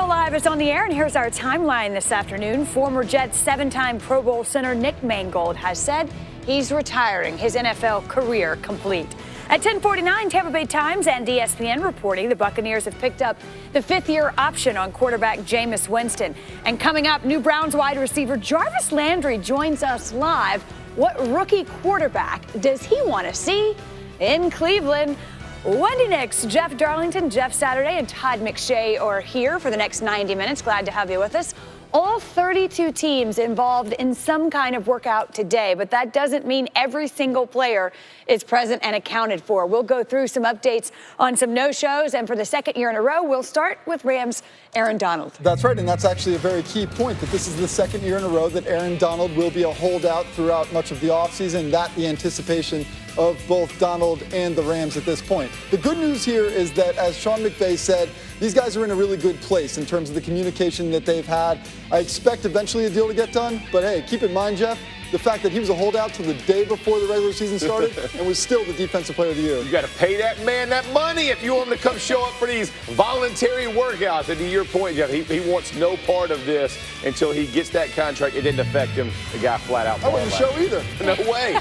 NFL Live is on the air, and here's our timeline this afternoon. Former Jets 7-time Pro Bowl center Nick Mangold has said he's retiring, his NFL career complete. At 10:49, Tampa Bay Times and ESPN reporting the Buccaneers have picked up the fifth-year option on quarterback Jameis Winston. And coming up, new Browns wide receiver Jarvis Landry joins us live. What rookie quarterback does he want to see in Cleveland? Wendy Nix, Jeff Darlington, Jeff Saturday, and Todd McShay are here for the next 90 minutes. Glad to have you with us. All 32 teams involved in some kind of workout today, but that doesn't mean every single player is present and accounted for. We'll go through some updates on some no-shows, and for the second year in a row, we'll start with Rams' Aaron Donald. That's right, and that's actually a very key point, that this is the second year in a row that Aaron Donald will be a holdout throughout much of the offseason, that the anticipation of both Donald and the Rams at this point. The good news here is that, as Sean McVay said, these guys are in a really good place in terms of the communication that they've had. I expect eventually a deal to get done, but hey, keep in mind, Jeff, the fact that he was a holdout till the day before the regular season started and was still the Defensive Player of the Year. You got to pay that man that money if you want him to come show up for these voluntary workouts. And to your point, Jeff, he wants no part of this until he gets that contract. It didn't affect him. The guy flat out. I wouldn't show either. No way.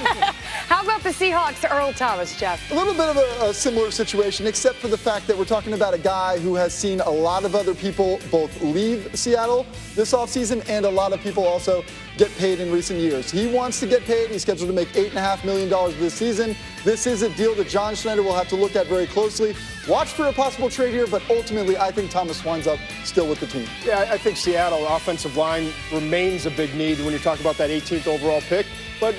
How about the Seahawks, Earl Thomas, Jeff? A little bit of a similar situation, except for the fact that we're talking about a guy who has seen a lot of other people both leave Seattle this offseason and a lot of people also get paid in recent years. He wants to get paid. He's scheduled to make $8.5 million this season. This is a deal that John Schneider will have to look at very closely. Watch for a possible trade here, but ultimately I think Thomas winds up still with the team. Yeah, I think Seattle offensive line remains a big need when you talk about that 18th overall pick. But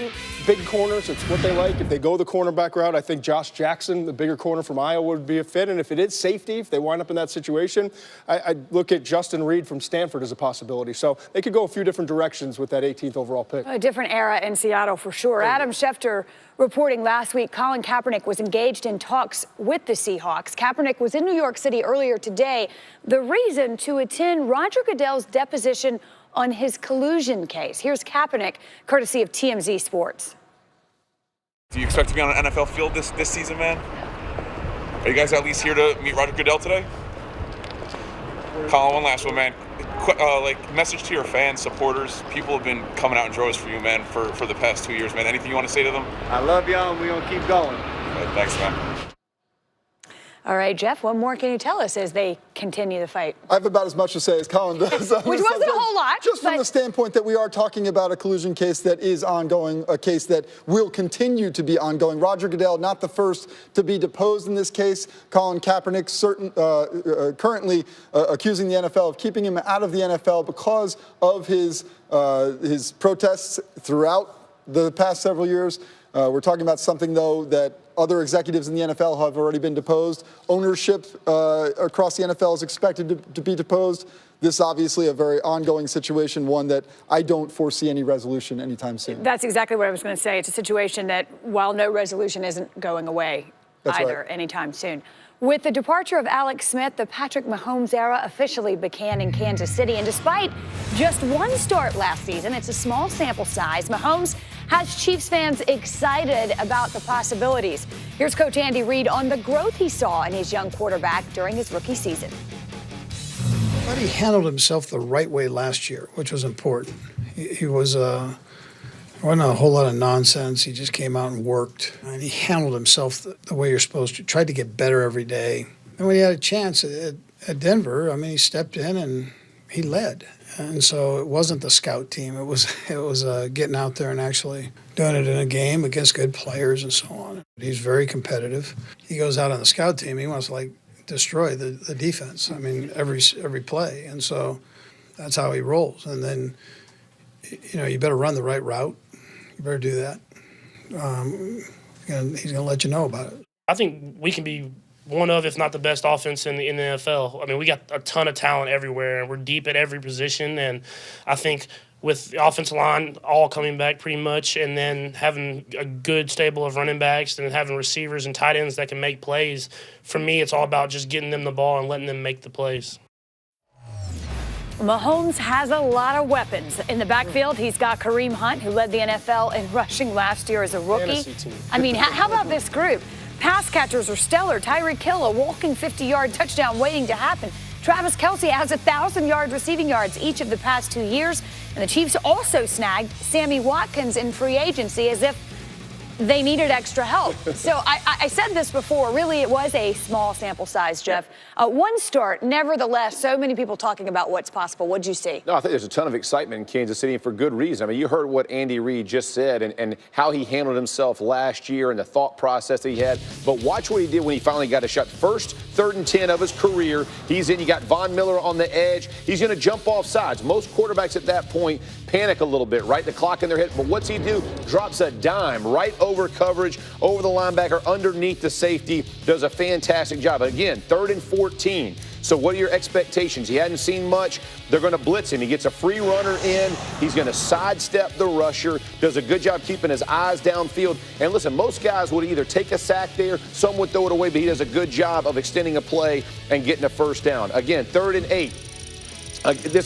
big corners, it's what they like. If they go the cornerback route, I think Josh Jackson, the bigger corner from Iowa, would be a fit. And if it is safety, if they wind up in that situation, I look at Justin Reed from Stanford as a possibility. So they could go a few different directions with that 18th overall pick. A different era in Seattle for sure. Adam Schefter reporting last week Colin Kaepernick was engaged in talks with the Seahawks. Kaepernick was in New York City earlier today. The reason to attend Roger Goodell's deposition on his collusion case. Here's Kaepernick, courtesy of TMZ Sports. Do you expect to be on an NFL field this season, man? Are you guys at least here to meet Roger Goodell today? Colin, one last one, man. Message to your fans, supporters. People have been coming out in droves for you, man, for the past 2 years, man. Anything you want to say to them? I love y'all, and we're going to keep going. Thanks, man. All right, Jeff, what more can you tell us as they continue the fight? I have about as much to say as Colin does. Which wasn't a whole lot. Just from the standpoint that we are talking about a collusion case that is ongoing, a case that will continue to be ongoing. Roger Goodell, not the first to be deposed in this case. Colin Kaepernick currently accusing the NFL of keeping him out of the NFL because of his protests throughout the past several years. We're talking about something, though, that other executives in the NFL have already been deposed. Ownership across the NFL is expected to be deposed. This is obviously a very ongoing situation, one that I don't foresee any resolution anytime soon. That's exactly what I was going to say. It's a situation that, while no resolution, isn't going away either anytime soon. With the departure of Alex Smith, the Patrick Mahomes era officially began in Kansas City. And despite just one start last season, it's a small sample size, Mahomes has Chiefs fans excited about the possibilities. Here's Coach Andy Reid on the growth he saw in his young quarterback during his rookie season. But he handled himself the right way last year, which was important. He was wasn't a whole lot of nonsense. He just came out and worked, and he handled himself the way you're supposed to. Tried to get better every day. And when he had a chance at Denver, I mean, he stepped in and he led. And so it wasn't the scout team. It was getting out there and actually doing it in a game against good players and so on. He's very competitive. He goes out on the scout team. He wants to destroy the defense. I mean, every play. And so that's how he rolls. And then, you better run the right route. You better do that. He's going to let you know about it. I think we can be one of, if not the best offense in the NFL. I mean, we got a ton of talent everywhere, and we're deep at every position. And I think with the offensive line all coming back pretty much, and then having a good stable of running backs and having receivers and tight ends that can make plays, for me, it's all about just getting them the ball and letting them make the plays. Mahomes has a lot of weapons. In the backfield, he's got Kareem Hunt, who led the NFL in rushing last year as a rookie. I mean, how about this group? Pass catchers are stellar. Tyreek Hill, a walking 50-yard touchdown waiting to happen. Travis Kelce has 1,000 receiving yards each of the past 2 years. And the Chiefs also snagged Sammy Watkins in free agency as if they needed extra help. So I said this before, really it was a small sample size, Jeff. One start, nevertheless, so many people talking about what's possible. What'd you see? No, I think there's a ton of excitement in Kansas City, and for good reason. I mean, you heard what Andy Reid just said and how he handled himself last year and the thought process that he had. But watch what he did when he finally got a shot. First 3rd and 10 of his career. He's in. You got Von Miller on the edge. He's going to jump off sides. Most quarterbacks at that point panic a little bit, right? The clock in their head. But what's he do? Drops a dime right over coverage, over the linebacker, underneath the safety. Does a fantastic job. Again, 3rd and 14. So what are your expectations? He hadn't seen much. They're going to blitz him. He gets a free runner in. He's going to sidestep the rusher. Does a good job keeping his eyes downfield. And listen, most guys would either take a sack there, some would throw it away, but he does a good job of extending a play and getting a first down. Again, 3rd and 8.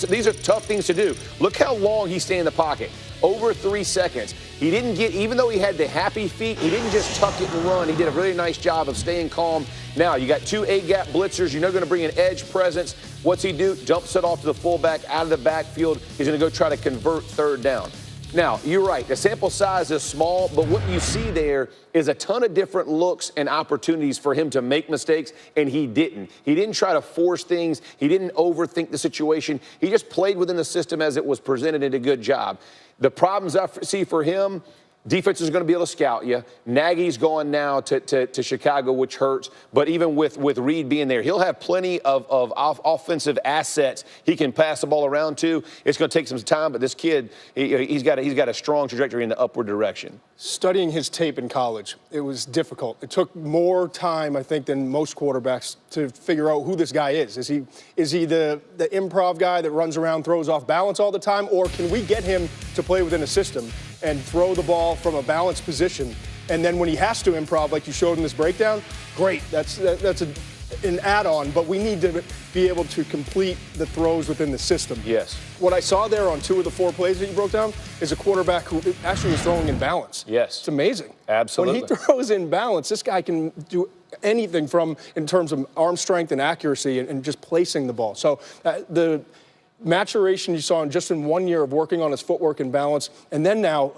These are tough things to do. Look how long he stayed in the pocket. Over 3 seconds. He didn't get, even though he had the happy feet, he didn't just tuck it and run. He did a really nice job of staying calm. Now, you got 2 A-gap blitzers. You're not going to bring an edge presence. What's he do? Dumps it off to the fullback out of the backfield. He's going to go try to convert 3rd down. Now, you're right. The sample size is small, but what you see there is a ton of different looks and opportunities for him to make mistakes, and he didn't. He didn't try to force things. He didn't overthink the situation. He just played within the system as it was presented and did a good job. The problems I see for him, defense is going to be able to scout you. Nagy's gone now to Chicago, which hurts. But even with Reid being there, he'll have plenty of offensive assets he can pass the ball around to. It's going to take some time, but this kid, he's got a strong trajectory in the upward direction. Studying his tape in college, it was difficult. It took more time, I think, than most quarterbacks to figure out who this guy is. Is he the improv guy that runs around, throws off balance all the time, or can we get him to play within a system and throw the ball from a balanced position? And then when he has to improv, like you showed in this breakdown, great. That's an add-on, but we need to be able to complete the throws within the system. Yes. What I saw there on 2 of the 4 plays that you broke down is a quarterback who actually was throwing in balance. Yes. It's amazing. Absolutely. When he throws in balance, this guy can do anything from in terms of arm strength and accuracy and just placing the ball. So the maturation you saw in 1 year of working on his footwork and balance, and then now,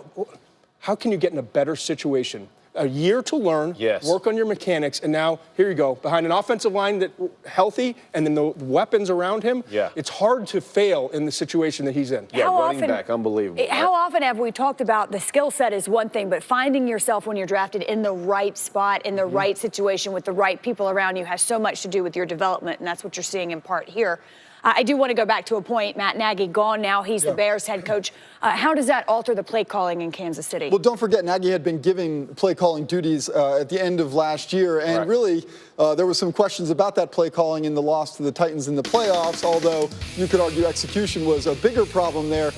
how can you get in a better situation? A year to learn, yes, work on your mechanics, and now here you go behind an offensive line that healthy, and then the weapons around him. Yeah. It's hard to fail in the situation that he's in. Yeah, running back, unbelievable. How often have we talked about the skill set is one thing, but finding yourself when you're drafted in the right spot, in the right situation with the right people around you has so much to do with your development, and that's what you're seeing in part here. I do want to go back to a point. Matt Nagy gone now. He's the Bears head coach. How does that alter the play calling in Kansas City? Well, don't forget, Nagy had been giving play calling duties at the end of last year. And really, there were some questions about that play calling in the loss to the Titans in the playoffs, although you could argue execution was a bigger problem there.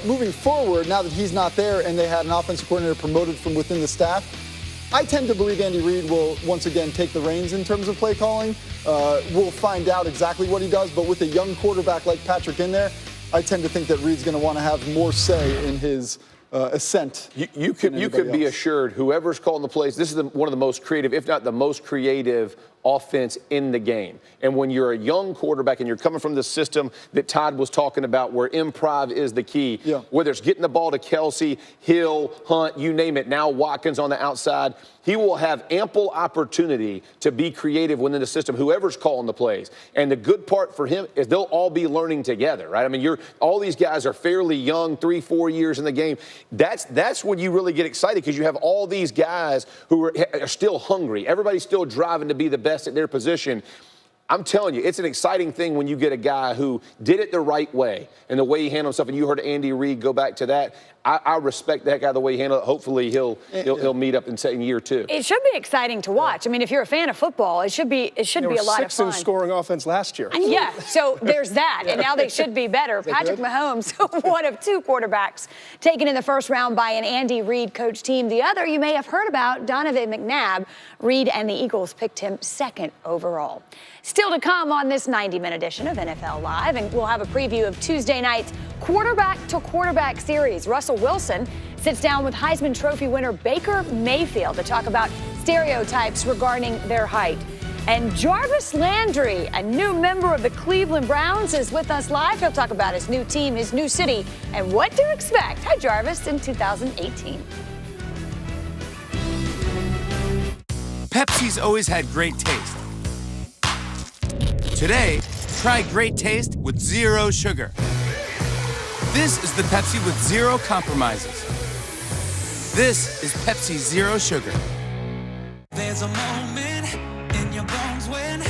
Moving forward, now that he's not there and they had an offensive coordinator promoted from within the staff, I tend to believe Andy Reid will once again take the reins in terms of play calling. We'll find out exactly what he does, but with a young quarterback like Patrick in there, I tend to think that Reid's going to want to have more say in his ascent. You could be assured whoever's calling the plays, this is one of the most creative, if not the most creative offense in the game. And when you're a young quarterback and you're coming from the system that Todd was talking about where improv is the key, whether it's getting the ball to Kelce, Hill, Hunt, you name it, now Watkins on the outside, he will have ample opportunity to be creative within the system, whoever's calling the plays. And the good part for him is they'll all be learning together, right? I mean, all these guys are fairly young, 3-4 years in the game. That's when you really get excited because you have all these guys who are still hungry. Everybody's still driving to be the best at their position. I'm telling you, it's an exciting thing when you get a guy who did it the right way and the way he handled himself. And you heard Andy Reid go back to that. I respect that guy, the way he handled it. Hopefully he'll meet up in year 2. It should be exciting to watch. I mean, if you're a fan of football, it should be a lot of fun. 6th in scoring offense last year. Yeah, so there's that, and now they should be better. Patrick Mahomes, one of 2 quarterbacks taken in the first round by an Andy Reid coach team. The other you may have heard about, Donovan McNabb. Reid and the Eagles picked him 2nd overall. Still to come on this 90-minute edition of NFL Live, and we'll have a preview of Tuesday night's quarterback-to-quarterback series. Russell Wilson sits down with Heisman Trophy winner Baker Mayfield to talk about stereotypes regarding their height. And Jarvis Landry, a new member of the Cleveland Browns, is with us live. He'll talk about his new team, his new city, and what to expect. Hi, Jarvis, in 2018. Pepsi's always had great taste. Today, try great taste with zero sugar. This is the Pepsi with zero compromises. This is Pepsi Zero Sugar. There's a moment in your bones when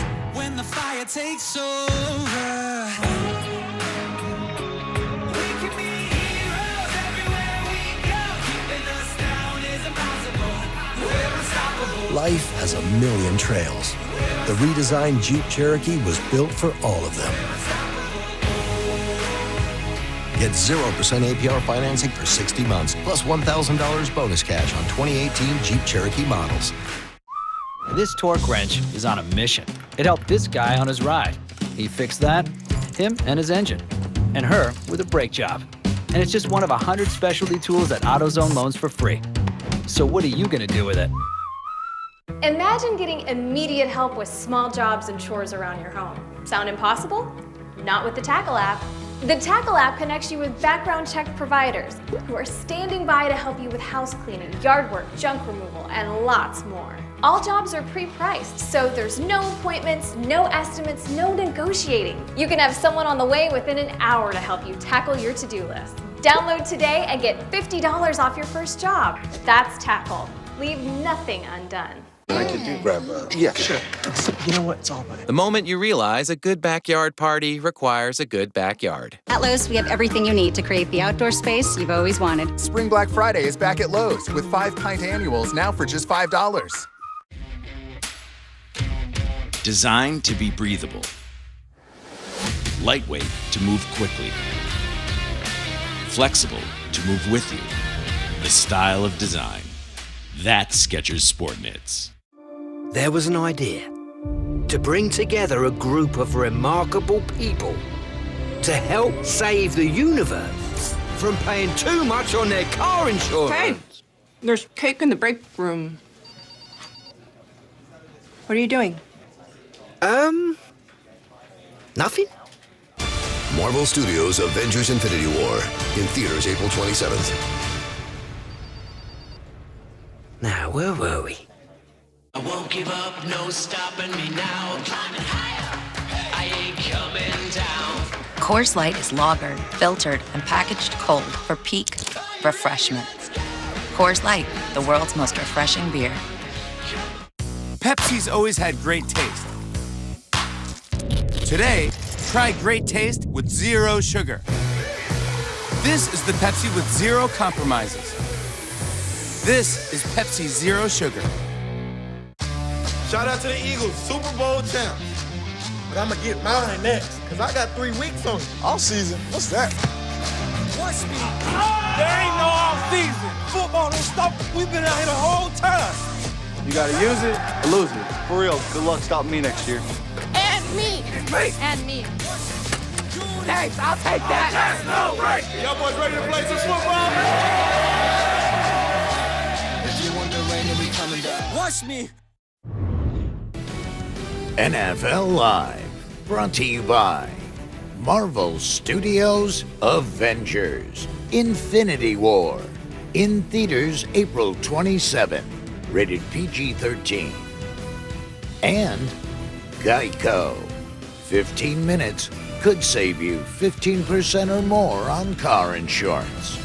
the fire takes over. We can be heroes everywhere we go. Keeping us down is impossible. We're unstoppable. Life has a million trails. The redesigned Jeep Cherokee was built for all of them. Get 0% APR financing for 60 months, plus $1,000 bonus cash on 2018 Jeep Cherokee models. This torque wrench is on a mission. It helped this guy on his ride. He fixed that, him and his engine, and her with a brake job. And it's just one of 100 specialty tools that AutoZone loans for free. So what are you gonna do with it? Imagine getting immediate help with small jobs and chores around your home. Sound impossible? Not with the Tackle app. The Tackle app connects you with background check providers who are standing by to help you with house cleaning, yard work, junk removal, and lots more. All jobs are pre-priced, so there's no appointments, no estimates, no negotiating. You can have someone on the way within an hour to help you tackle your to-do list. Download today and get $50 off your first job. That's Tackle. Leave nothing undone. Yeah, sure. You know what? It's all about it. The moment you realize a good backyard party requires a good backyard. At Lowe's, we have everything you need to create the outdoor space you've always wanted. Spring Black Friday is back at Lowe's with 5-pint annuals now for just $5. Designed to be breathable. Lightweight to move quickly. Flexible to move with you. The style of design. That's Skechers Sport Knits. There was an idea to bring together a group of remarkable people to help save the universe from paying too much on their car insurance. Hey, there's cake in the break room. What are you doing? Nothing. Marvel Studios' Avengers Infinity War in theaters April 27th. Now, where were we? I won't give up, no stopping me now. I'm climbing higher. I ain't coming down. Coors Light is lagered, filtered, and packaged cold for peak refreshment. Coors Light, the world's most refreshing beer. Pepsi's always had great taste. Today, try great taste with zero sugar. This is the Pepsi with zero compromises. This is Pepsi Zero Sugar. Shout out to the Eagles, Super Bowl champs. But I'm going to get mine next, because I got 3 weeks on it. All season? What's that? Watch me. There ain't no off season. Football don't stop. We've been out here the whole time. You got to use it or lose it. For real, good luck stopping me next year. And me. And me. Thanks, I'll take that. That's no break. Y'all boys ready to play some football? If you want the rain, then we coming down. Watch me. NFL Live, brought to you by Marvel Studios' Avengers Infinity War. In theaters April 27. Rated PG-13. And Geico. 15 minutes could save you 15% or more on car insurance.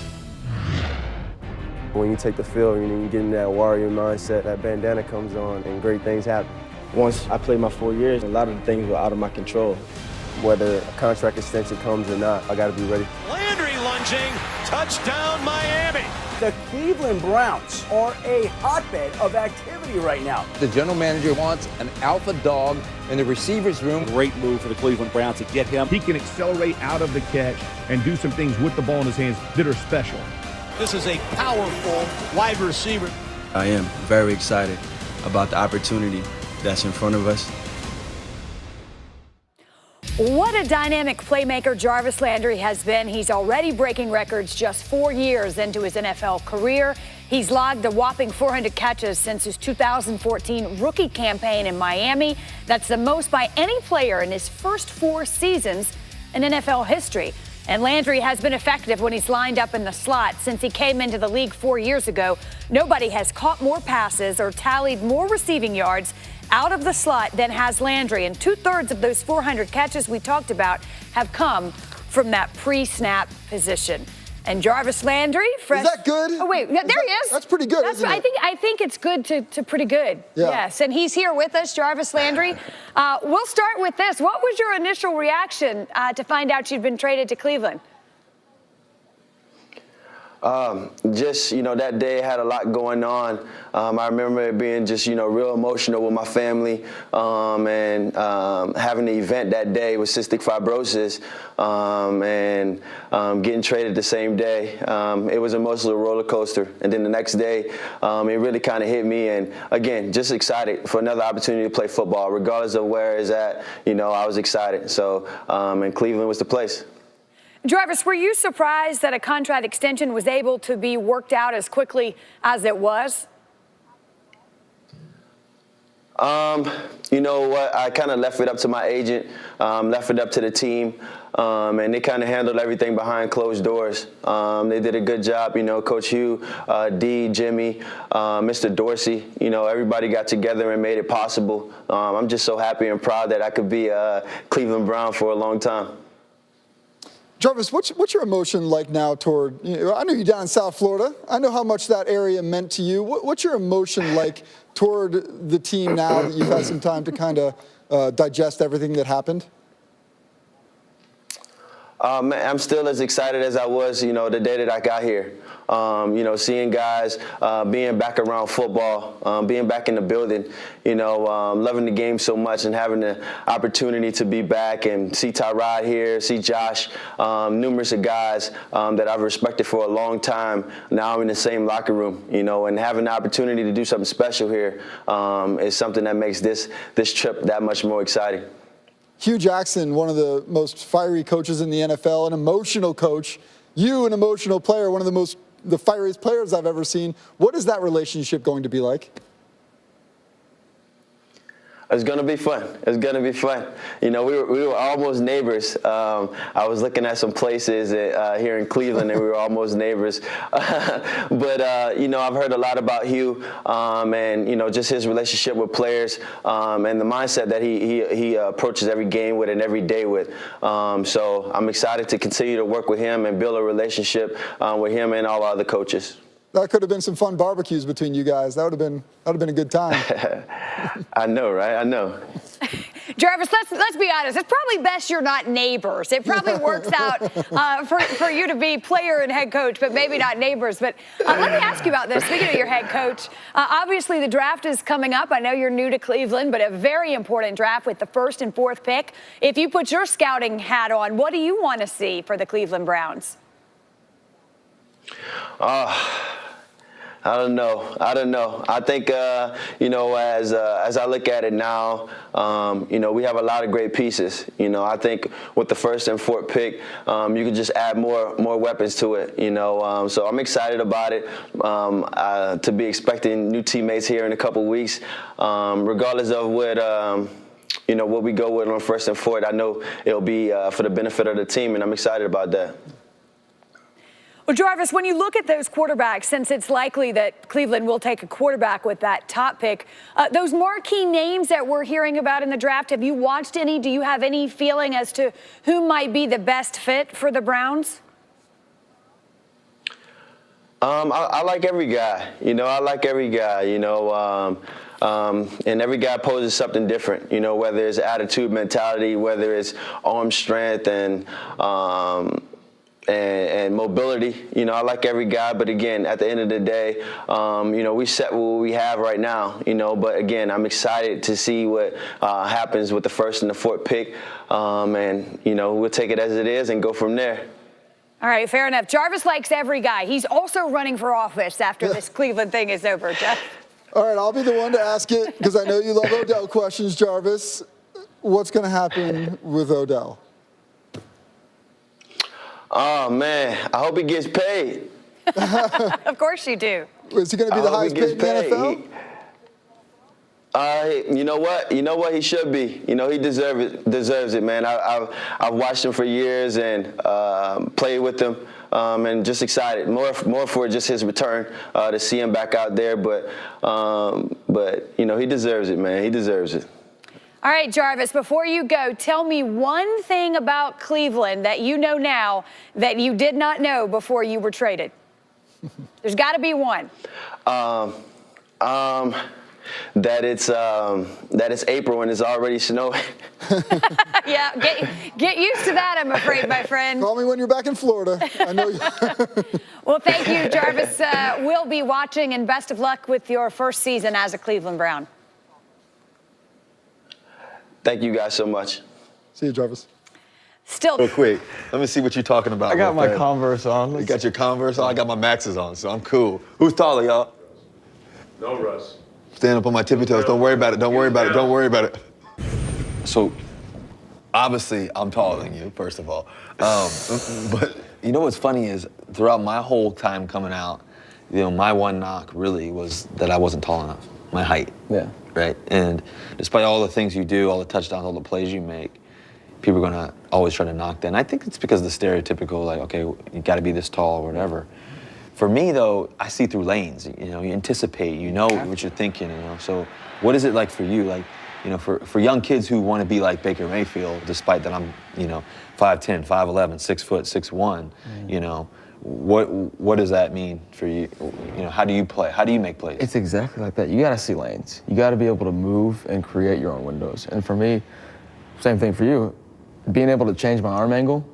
When you take the field, you get in that warrior mindset, that bandana comes on, and great things happen. Once I played my 4 years, a lot of the things were out of my control. Whether a contract extension comes or not, I got to be ready. Landry lunging, touchdown Miami. The Cleveland Browns are a hotbed of activity right now. The general manager wants an alpha dog in the receivers room. Great move for the Cleveland Browns to get him. He can accelerate out of the catch and do some things with the ball in his hands that are special. This is a powerful wide receiver. I am very excited about the opportunity that's in front of us. What a dynamic playmaker Jarvis Landry has been. He's already breaking records just 4 years into his NFL career. He's logged a whopping 400 catches since his 2014 rookie campaign in Miami. That's the most by any player in his first 4 seasons in NFL history. And Landry has been effective when he's lined up in the slot. Since he came into the league 4 years ago, nobody has caught more passes or tallied more receiving yards out of the slot than has Landry. And 2/3 of those 400 catches we talked about have come from that pre-snap position. And Jarvis Landry, fresh. Is that good? Oh wait, there he is. That's pretty good, isn't it? I think it's good to pretty good. Yeah. Yes, and he's here with us, Jarvis Landry. We'll start with this. What was your initial reaction to find out you'd been traded to Cleveland? Just, that day had a lot going on. I remember it being just, real emotional with my family and having the event that day with cystic fibrosis and getting traded the same day. It was an emotional roller coaster. And then the next day, it really kind of hit me. And again, just excited for another opportunity to play football. Regardless of where it's at, I was excited. So, and Cleveland was the place. Jarvis, were you surprised that a contract extension was able to be worked out as quickly as it was? You know what? I kind of left it up to my agent, left it up to the team, and they kind of handled everything behind closed doors. They did a good job, Coach Hugh, D, Jimmy, Mr. Dorsey, everybody got together and made it possible. I'm just so happy and proud that I could be a Cleveland Brown for a long time. Jarvis, what's your emotion like now toward, I know you're down in South Florida. I know how much that area meant to you. What's your emotion like toward the team now that you've had some time to kind of digest everything that happened? I'm still as excited as I was, the day that I got here. Seeing guys being back around football, being back in the building, loving the game so much and having the opportunity to be back and see Tyrod here, see Josh, numerous of guys that I've respected for a long time. Now I'm in the same locker room, and having the opportunity to do something special here is something that makes this trip that much more exciting. Hugh Jackson, one of the most fiery coaches in the NFL, an emotional coach. You, an emotional player, one of the fieriest players I've ever seen. What is that relationship going to be like? It's going to be fun. It's going to be fun. We were almost neighbors. I was looking at some places here in Cleveland, and we were almost neighbors. But, I've heard a lot about Hugh and, just his relationship with players and the mindset that he approaches every game with and every day with. So I'm excited to continue to work with him and build a relationship with him and all other coaches. That could have been some fun barbecues between you guys. That would have been a good time. I know, right? I know. Jarvis, let's be honest. It's probably best you're not neighbors. It probably works out for you to be player and head coach, but maybe not neighbors. But let me ask you about this. Speaking of your head coach, obviously the draft is coming up. I know you're new to Cleveland, but a very important draft with the 1st and 4th pick. If you put your scouting hat on, what do you want to see for the Cleveland Browns? I don't know. I think, as I look at it now, we have a lot of great pieces. I think with the 1st and 4th pick, you can just add more weapons to it, So I'm excited about it, to be expecting new teammates here in a couple weeks, regardless of what we go with on 1st and 4th. I know it'll be for the benefit of the team, and I'm excited about that. Well, Jarvis, when you look at those quarterbacks, since it's likely that Cleveland will take a quarterback with that top pick, those marquee names that we're hearing about in the draft, have you watched any? Do you have any feeling as to who might be the best fit for the Browns? I like every guy. I like every guy, and every guy poses something different, whether it's attitude, mentality, whether it's arm strength and mobility. I like every guy, but again, at the end of the day, we set what we have right now, but again, I'm excited to see what happens with the 1st and the 4th pick, and, we'll take it as it is and go from there. All right, fair enough. Jarvis likes every guy. He's also running for office after this Cleveland thing is over, Jeff. All right, I'll be the one to ask it because I know you love Odell questions, Jarvis. what's going to happen with Odell? Oh, man, I hope he gets paid. Of course you do. Is he going to be the highest paid in the NFL? You know what? You know what? He should be. You know, he deserves it, man. I've watched him for years and played with him, and just excited more for just his return to see him back out there. But you know, he deserves it, man. He deserves it. All right, Jarvis, before you go, tell me one thing about Cleveland that you know now that you did not know before you were traded. There's got to be one. That it's April and it's already snowing. Yeah, get used to that, I'm afraid, my friend. Call me when you're back in Florida. I know you. Well, thank you, Jarvis. We'll be watching, and best of luck with your first season as a Cleveland Brown. Thank you guys so much. See you, Jarvis. Still. Real quick, let me see what you're talking about. I got my Converse on. You got your Converse on? I got my Maxes on, so I'm cool. Who's taller, y'all? No, Russ. Stand up on my tippy toes. Don't worry about it. Don't worry about it. Don't worry about it. So, obviously, I'm taller than you, first of all. But you know what's funny is throughout my whole time coming out, you know, my one knock really was that I wasn't tall enough. My height. Yeah. Right? And despite all the things you do, all the touchdowns, all the plays you make, people are gonna always try to knock that. And I think it's because of the stereotypical, like, okay, you gotta be this tall or whatever. For me, though, I see through lanes. You know, you anticipate, you know what you're thinking, you know. So what is it like for you? Like, you know, for young kids who want to be like Baker Mayfield, despite that I'm, you know, 5'10", 5'11", 6 foot, 6'1", you know, what does that mean for you? You know, how do you play? How do you make plays? It's exactly like that. You got to see lanes. You got to be able to move and create your own windows. And for me, same thing for you. Being able to change my arm angle,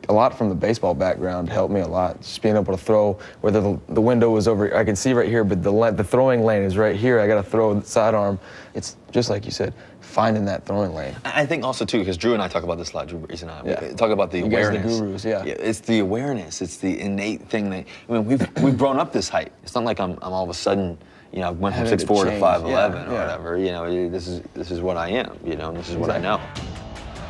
a lot from the baseball background helped me a lot. Just being able to throw, whether the window was over, I can see right here, but the throwing lane is right here. I got to throw the sidearm. It's just like you said, finding that throwing lane. I think also too, because Drew and I talk about this a lot. Drew Brees and I talk about the you guys awareness. are the gurus, yeah. It's the awareness. It's the innate thing that I mean. We've grown up this height. It's not like I'm all of a sudden, you know, went from 6'4" to 5'11" or whatever. You know, this is what I am. You know, and this is what I know.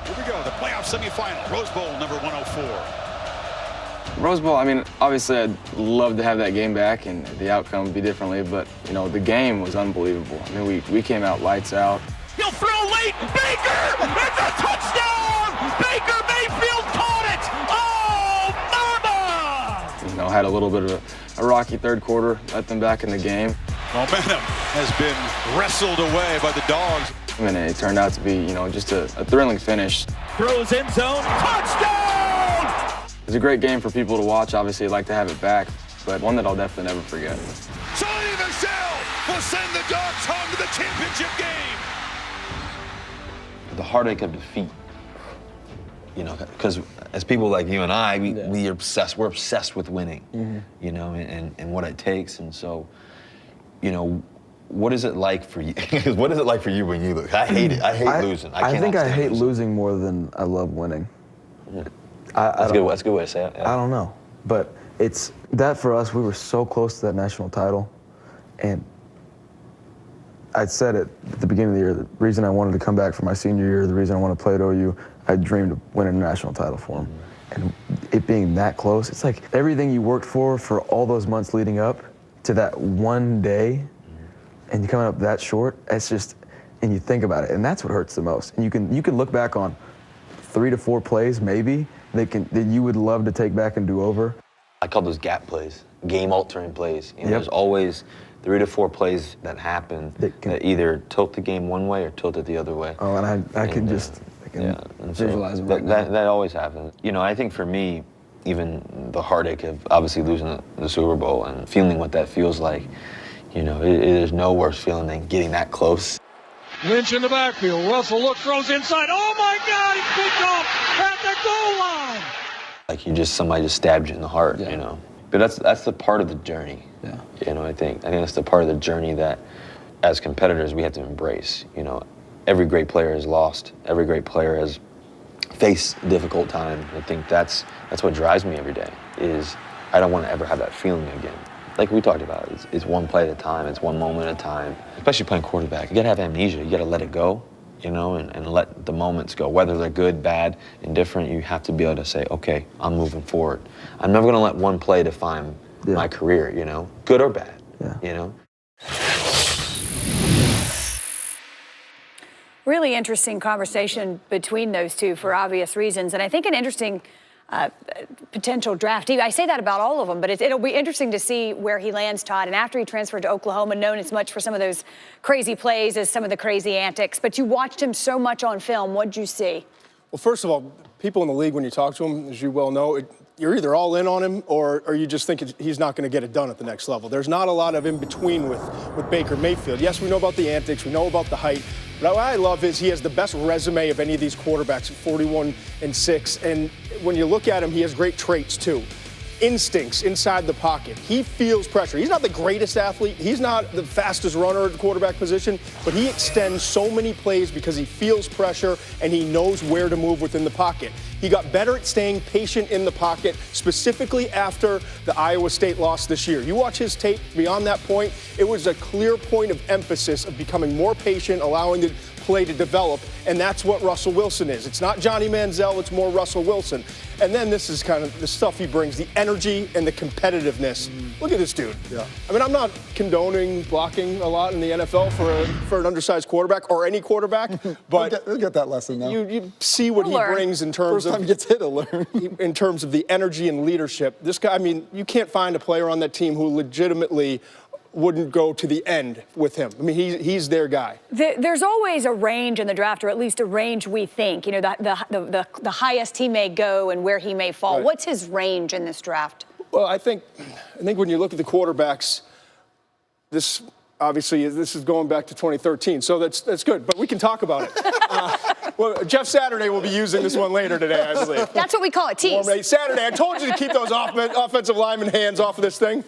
Here we go, the playoff semifinal, Rose Bowl number 104. Rose Bowl, I mean, obviously I'd love to have that game back and the outcome would be differently, but, you know, the game was unbelievable. I mean, we came out lights out. He'll throw late. Baker! It's a touchdown! Baker Mayfield caught it! Oh, mama! You know, had a little bit of a rocky third quarter, let them back in the game. Momentum has been wrestled away by the Dogs. I mean, it turned out to be, you know, just a thrilling finish. Throws end zone. Touchdown! It was a great game for people to watch. Obviously, I'd like to have it back, but one that I'll definitely never forget. Sonny Michel will send the Dogs home to the championship game. The heartache of defeat. You know, because as people like you and I, we're obsessed with winning. You know, and what it takes, and so, you know. What is it like for you? What is it like for you when you lose? I hate it. I hate losing. I think I hate losing more than I love winning. That's a good way to say it. Yeah. I don't know. But it's that for us, we were so close to that national title. And I said it at the beginning of the year, the reason I wanted to come back for my senior year, the reason I want to play at OU, I dreamed of winning a national title for them. And it being that close, it's like everything you worked for all those months leading up to that one day, and you're coming up that short, it's just, and you think about it, and that's what hurts the most. And you can look back on 3 to 4 plays, maybe, that you would love to take back and do over. I call those gap plays, game-altering plays. You know, there's always 3 to 4 plays that happen that either tilt the game one way or tilt it the other way. Oh, and I can visualize it right now. That always happens. You know, I think for me, even the heartache of obviously losing the Super Bowl and feeling what that feels like, you know, it is no worse feeling than getting that close. Lynch in the backfield. Russell throws inside. Oh my God, he's picked off at the goal line. Like somebody just stabbed you in the heart, you know. But that's the part of the journey. Yeah. You know, I think that's the part of the journey that as competitors we have to embrace. You know, every great player has lost. Every great player has faced difficult time. I think that's what drives me every day, is I don't want to ever have that feeling again. Like we talked about, it's one play at a time, it's one moment at a time. Especially playing quarterback, you gotta have amnesia, you gotta let it go. you know, and let the moments go. Whether they're good, bad, indifferent, you have to be able to say, okay, I'm moving forward. I'm never going to let one play define my career, you know, good or bad, you know. Really interesting conversation between those two for obvious reasons. And I think an interesting potential draftee. I say that about all of them, but it'll be interesting to see where he lands, Todd. And after he transferred to Oklahoma, known as much for some of those crazy plays as some of the crazy antics. But you watched him so much on film. What'd you see? Well, first of all, people in the league, when you talk to them, as you well know, you're either all in on him or you just think he's not going to get it done at the next level. There's not a lot of in between with Baker Mayfield. Yes, we know about the antics, we know about the height, but what I love is he has the best resume of any of these quarterbacks at 41-6. And when you look at him, he has great traits too. Instincts inside the pocket. He feels pressure. He's not the greatest athlete. He's not the fastest runner at the quarterback position, but he extends so many plays because he feels pressure and he knows where to move within the pocket. He got better at staying patient in the pocket, specifically after the Iowa State loss this year. You watch his tape beyond that point, it was a clear point of emphasis of becoming more patient, allowing the play to develop, and that's what Russell Wilson is. It's not Johnny Manziel, it's more Russell Wilson. And then this is kind of the stuff he brings, the energy and the competitiveness. Look at this dude. Yeah. I mean, I'm not condoning blocking a lot in the NFL for an undersized quarterback or any quarterback, but we'll get that lesson now. You see what he brings in terms First time he gets hit, he'll learn. In terms of the energy and leadership. This guy, I mean, you can't find a player on that team who legitimately wouldn't go to the end with him. I mean, he's their guy. There's always a range in the draft, or at least a range we think, you know, the highest he may go and where he may fall. Right. What's his range in this draft? Well, I think when you look at the quarterbacks, this is going back to 2013, so that's good, but we can talk about it. Well, Jeff Saturday will be using this one later today, I believe. That's what we call it, tease. Saturday, I told you to keep those offensive lineman hands off of this thing.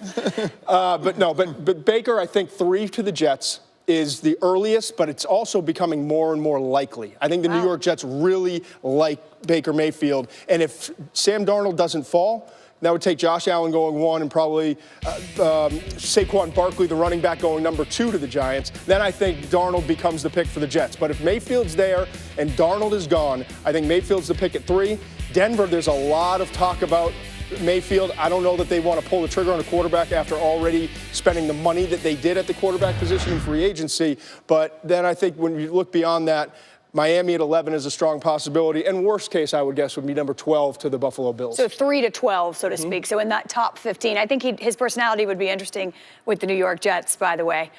But Baker, I think 3 to the Jets is the earliest, but it's also becoming more and more likely. I think the New York Jets really like Baker Mayfield, and if Sam Darnold doesn't fall, that would take Josh Allen going 1 and probably Saquon Barkley, the running back, going number 2 to the Giants. Then I think Darnold becomes the pick for the Jets. But if Mayfield's there and Darnold is gone, I think Mayfield's the pick at 3. Denver, there's a lot of talk about Mayfield. I don't know that they want to pull the trigger on a quarterback after already spending the money that they did at the quarterback position in free agency. But then I think when you look beyond that, Miami at 11 is a strong possibility, and worst case, I would guess, would be number 12 to the Buffalo Bills. So 3 to 12, so to speak. So in that top 15, I think his personality would be interesting with the New York Jets, by the way.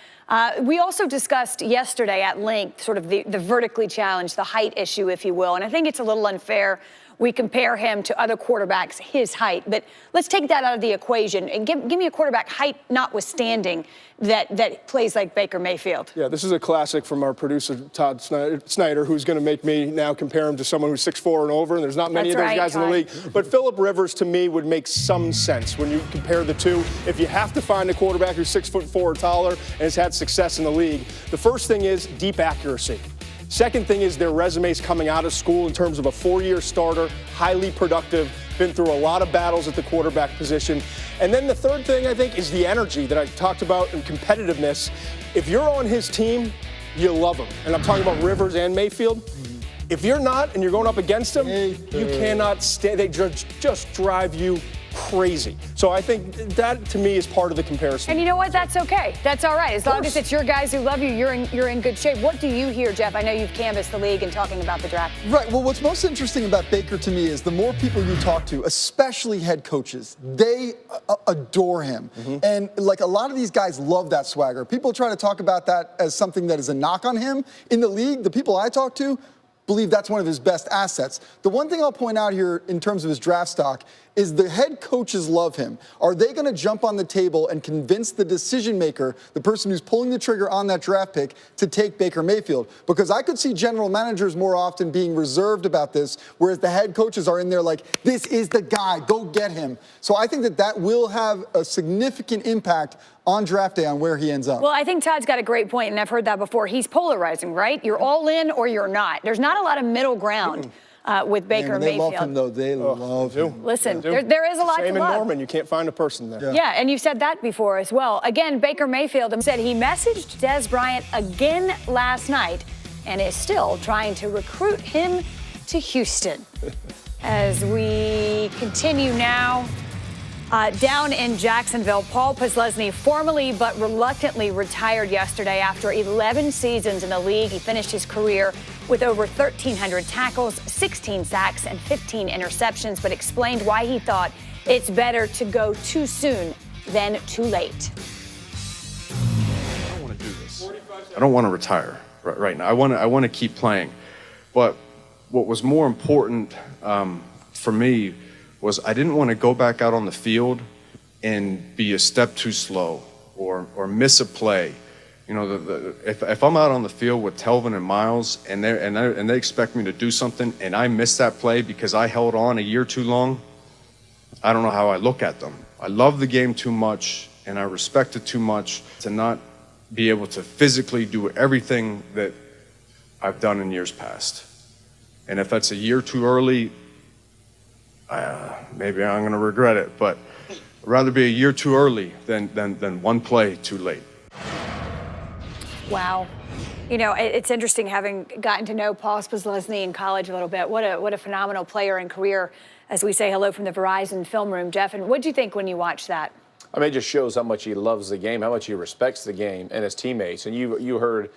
We also discussed yesterday at length sort of the vertically challenged, the height issue, if you will, and I think it's a little unfair. We compare him to other quarterbacks, his height. But let's take that out of the equation and give me a quarterback, height notwithstanding, that plays like Baker Mayfield. Yeah, this is a classic from our producer, Todd Snyder, who's going to make me now compare him to someone who's 6'4" and over, and there's not many of those guys in the league. But Phillip Rivers, to me, would make some sense when you compare the two. If you have to find a quarterback who's 6'4" or taller and has had success in the league, the first thing is deep accuracy. Second thing is their resumes coming out of school in terms of a 4-year starter, highly productive, been through a lot of battles at the quarterback position. And then the third thing, I think, is the energy that I talked about and competitiveness. If you're on his team, you love him. And I'm talking about Rivers and Mayfield. If you're not and you're going up against them, you cannot stay. They just drive you crazy. So I think that, to me, is part of the comparison. And you know what? That's okay. That's all right. As long as it's your guys who love you, you're in good shape. What do you hear, Jeff? I know you've canvassed the league and talking about the draft. Right. Well, what's most interesting about Baker to me is the more people you talk to, especially head coaches, they adore him. And like a lot of these guys love that swagger. People try to talk about that as something that is a knock on him. In the league, the people I talk to believe that's one of his best assets. The one thing I'll point out here in terms of his draft stock is the head coaches love him. Are they going to jump on the table and convince the decision maker, the person who's pulling the trigger on that draft pick, to take Baker Mayfield? Because I could see general managers more often being reserved about this, whereas the head coaches are in there like, this is the guy, go get him. So I think that will have a significant impact on draft day on where he ends up. Well, I think Todd's got a great point, and I've heard that before. He's polarizing, right? You're all in or you're not. There's not a lot of middle ground. With Baker Mayfield. They love him, though. They love him. Listen, there is a lot to love. Same in Norman. You can't find a person there. Yeah, and you've said that before as well. Again, Baker Mayfield said he messaged Des Bryant again last night and is still trying to recruit him to Houston. As we continue now, down in Jacksonville, Paul Posluszny formally but reluctantly retired yesterday after 11 seasons in the league. He finished his career with over 1,300 tackles, 16 sacks, and 15 interceptions, but explained why he thought it's better to go too soon than too late. I don't want to do this. I don't want to retire right now. I want to keep playing. But what was more important for me was I didn't want to go back out on the field and be a step too slow or miss a play. You know, if I'm out on the field with Telvin and Miles and they expect me to do something and I miss that play because I held on a year too long, I don't know how I look at them. I love the game too much and I respect it too much to not be able to physically do everything that I've done in years past. And if that's a year too early, maybe I'm going to regret it, but I'd rather be a year too early than one play too late. Wow. You know, it's interesting having gotten to know Paul Posluszny in college a little bit. What a phenomenal player and career, as we say hello from the Verizon film room. Jeff, and what did you think when you watched that? I mean, it just shows how much he loves the game, how much he respects the game and his teammates. And you heard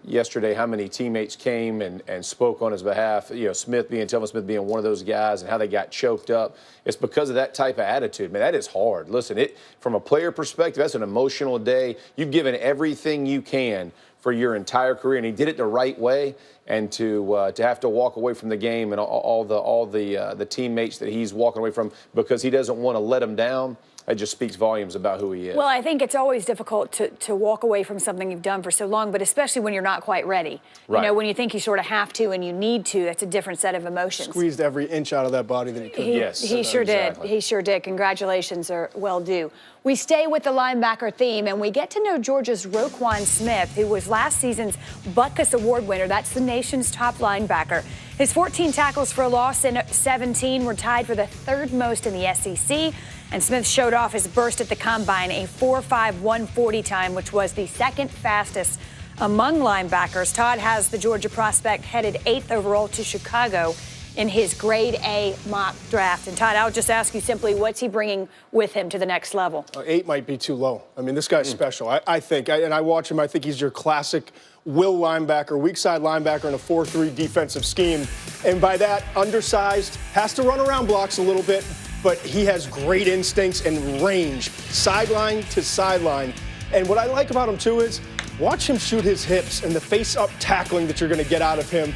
yesterday how many teammates came and spoke on his behalf. You know, Telvin Smith being one of those guys, and how they got choked up. It's because of that type of attitude. Man, that is hard. Listen, from a player perspective, that's an emotional day. You've given everything you can for your entire career, and he did it the right way. And to have to walk away from the game and all the teammates that he's walking away from because he doesn't want to let them down. It just speaks volumes about who he is. Well, I think it's always difficult to walk away from something you've done for so long, but especially when you're not quite ready. Right. You know, when you think you sort of have to and you need to, that's a different set of emotions. Squeezed every inch out of that body that he could. He sure did. He sure did. Congratulations are well due. We stay with the linebacker theme, and we get to know Georgia's Roquan Smith, who was last season's Butkus Award winner. That's the nation's top linebacker. His 14 tackles for a loss in 17 were tied for the third most in the SEC. And Smith showed off his burst at the combine, a 4.5 140 time, which was the second fastest among linebackers. Todd has the Georgia prospect headed 8th overall to Chicago in his grade A mock draft. And Todd, I'll just ask you simply, what's he bringing with him to the next level? 8 might be too low. I mean, this guy's special. I think, and I watch him, I think he's your classic will linebacker, weak side linebacker in a 4-3 defensive scheme. And by that, undersized, has to run around blocks a little bit, but he has great instincts and range, sideline to sideline. And what I like about him, too, is watch him shoot his hips and the face-up tackling that you're going to get out of him.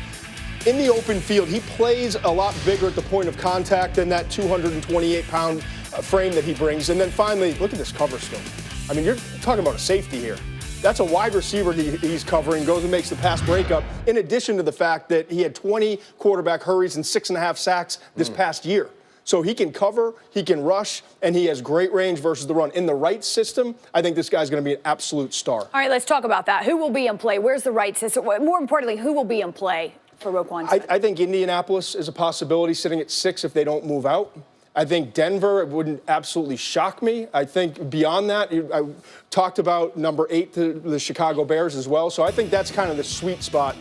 In the open field, he plays a lot bigger at the point of contact than that 228-pound frame that he brings. And then finally, look at this cover skill. I mean, you're talking about a safety here. That's a wide receiver he's covering, goes and makes the pass breakup, in addition to the fact that he had 20 quarterback hurries and 6.5 sacks this past year. So he can cover, he can rush, and he has great range versus the run. In the right system, I think this guy's going to be an absolute star. All right, let's talk about that. Who will be in play? Where's the right system? More importantly, who will be in play for Roquan Smith? I think Indianapolis is a possibility, sitting at 6 if they don't move out. I think Denver, it wouldn't absolutely shock me. I think beyond that, I talked about number 8 to the Chicago Bears as well. So I think that's kind of the sweet spot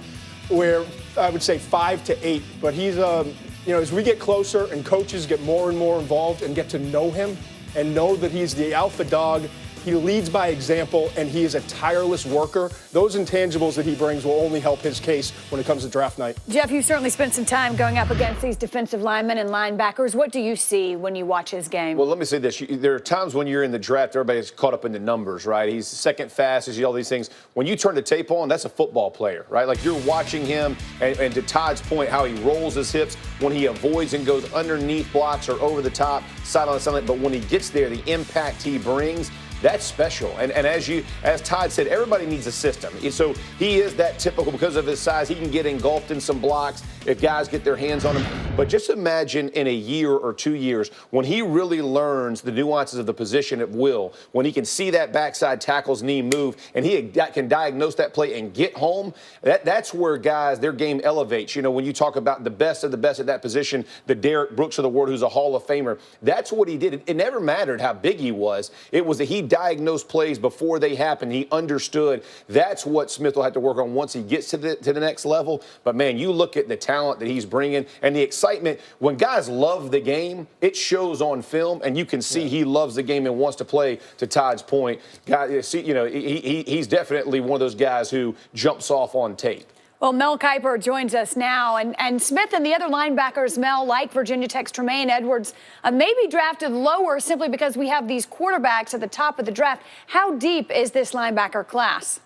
where I would say 5 to 8. But he's you know, as we get closer and coaches get more and more involved and get to know him and know that he's the alpha dog, he leads by example, and he is a tireless worker. Those intangibles that he brings will only help his case when it comes to draft night. Jeff, you certainly spent some time going up against these defensive linemen and linebackers. What do you see when you watch his game? Well, let me say this. There are times when you're in the draft, everybody's caught up in the numbers, right? He's second fastest, all these things. When you turn the tape on, that's a football player, right? Like you're watching him, and to Todd's point, how he rolls his hips when he avoids and goes underneath blocks or over the top, sideline to sideline. But when he gets there, the impact he brings, that's special. And as Todd said, everybody needs a system. So he is that typical, because of his size, he can get engulfed in some blocks if guys get their hands on him. But just imagine in a year or 2 years when he really learns the nuances of the position at will, when he can see that backside tackle's knee move and he can diagnose that play and get home, that's where guys, their game elevates. You know, when you talk about the best of the best at that position, the Derek Brooks of the world who's a Hall of Famer, that's what he did. It never mattered how big he was. It was that he diagnosed plays before they happened. He understood. That's what Smith will have to work on once he gets to the next level. But, man, you look at the talent that he's bringing and the excitement. When guys love the game, it shows on film, and you can see he loves the game and wants to play. To Todd's point, he's definitely one of those guys who jumps off on tape. Well, Mel Kiper joins us now, and Smith and the other linebackers, Mel, like Virginia Tech's Tremaine Edwards, maybe drafted lower simply because we have these quarterbacks at the top of the draft. How deep is this linebacker class?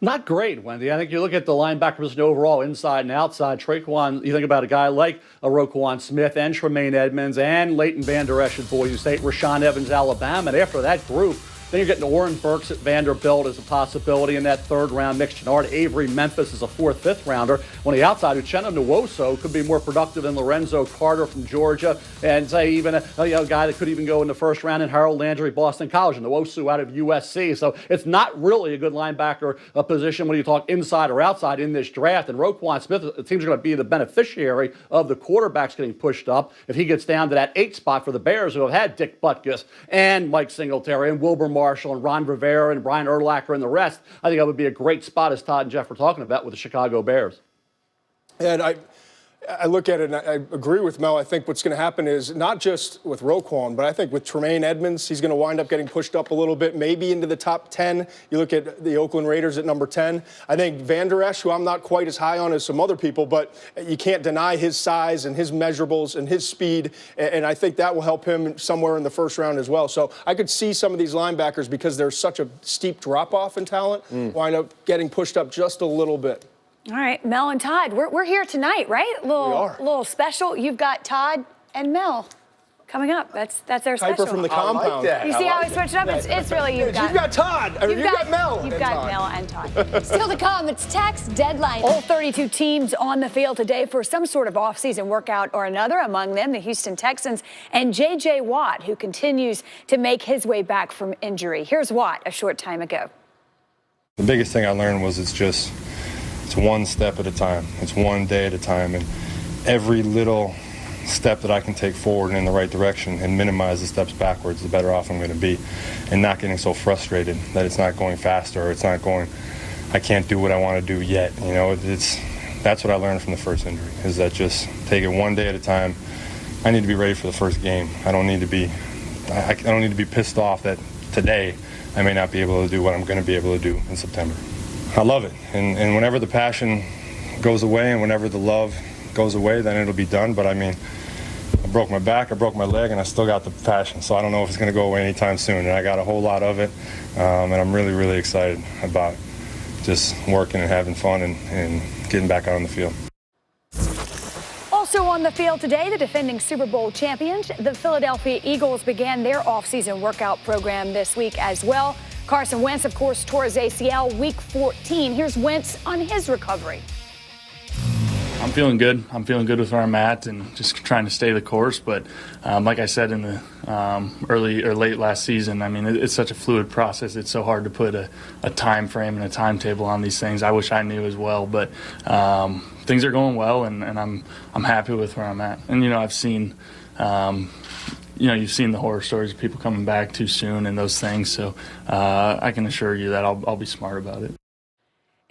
Not great, Wendy. I think you look at the linebacker position overall, inside and outside. Traquan, you think about a guy like Roquan Smith and Tremaine Edmonds and Leighton Vander Esch at Boise State, Rashaan Evans, Alabama. And after that group, then you're getting Oren Burks at Vanderbilt as a possibility in that third round. Nick Chenard, Avery Memphis is a fourth, fifth rounder. On the outside, Uchenna Nwosu could be more productive than Lorenzo Carter from Georgia, and say even a guy that could even go in the first round in Harold Landry, Boston College, and Nwosu out of USC. So it's not really a good linebacker position when you talk inside or outside in this draft. And Roquan Smith, the team's going to be the beneficiary of the quarterbacks getting pushed up if he gets down to that 8 spot for the Bears, who have had Dick Butkus and Mike Singletary and Wilbur Marshall and Ron Rivera and Brian Urlacher and the rest. I think that would be a great spot, as Todd and Jeff were talking about, with the Chicago Bears. And I look at it and I agree with Mel. I think what's going to happen is not just with Roquan, but I think with Tremaine Edmonds, he's going to wind up getting pushed up a little bit, maybe into the top 10. You look at the Oakland Raiders at number 10. I think Vander Esch, who I'm not quite as high on as some other people, but you can't deny his size and his measurables and his speed, and I think that will help him somewhere in the first round as well. So I could see some of these linebackers, because there's such a steep drop-off in talent, wind up getting pushed up just a little bit. All right, Mel and Todd, we're here tonight, right? Little special. You've got Todd and Mel coming up. That's our special. Kiper from the compound. Like that. You see how I switched it up? It's really you've got Todd. You've got Mel. You've got Mel and Todd. Still to come, it's tax deadline. All 32 teams on the field today for some sort of offseason workout or another. Among them, the Houston Texans and J.J. Watt, who continues to make his way back from injury. Here's Watt a short time ago. The biggest thing I learned was it's one step at a time. It's one day at a time. And every little step that I can take forward and in the right direction and minimize the steps backwards, the better off I'm going to be. And not getting so frustrated that it's not going faster or I can't do what I want to do yet. You know, that's what I learned from the first injury, is that just take it one day at a time. I need to be ready for the first game. I don't need to be pissed off that today I may not be able to do what I'm going to be able to do in September. I love it, and whenever the passion goes away and whenever the love goes away, then it'll be done. But I mean, I broke my back, I broke my leg, and I still got the passion, so I don't know if it's going to go away anytime soon. And I got a whole lot of it, and I'm really, really excited about just working and having fun and getting back out on the field. Also on the field today, the defending Super Bowl champions, the Philadelphia Eagles, began their offseason workout program this week as well. Carson Wentz, of course, tore his ACL week 14. Here's Wentz on his recovery. I'm feeling good. I'm feeling good with where I'm at and just trying to stay the course. But like I said in the early or late last season, I mean, it's such a fluid process. It's so hard to put a time frame and a timetable on these things. I wish I knew as well. But things are going well, and I'm happy with where I'm at. And, I've seen you've seen the horror stories of people coming back too soon and those things. So I can assure you that I'll be smart about it.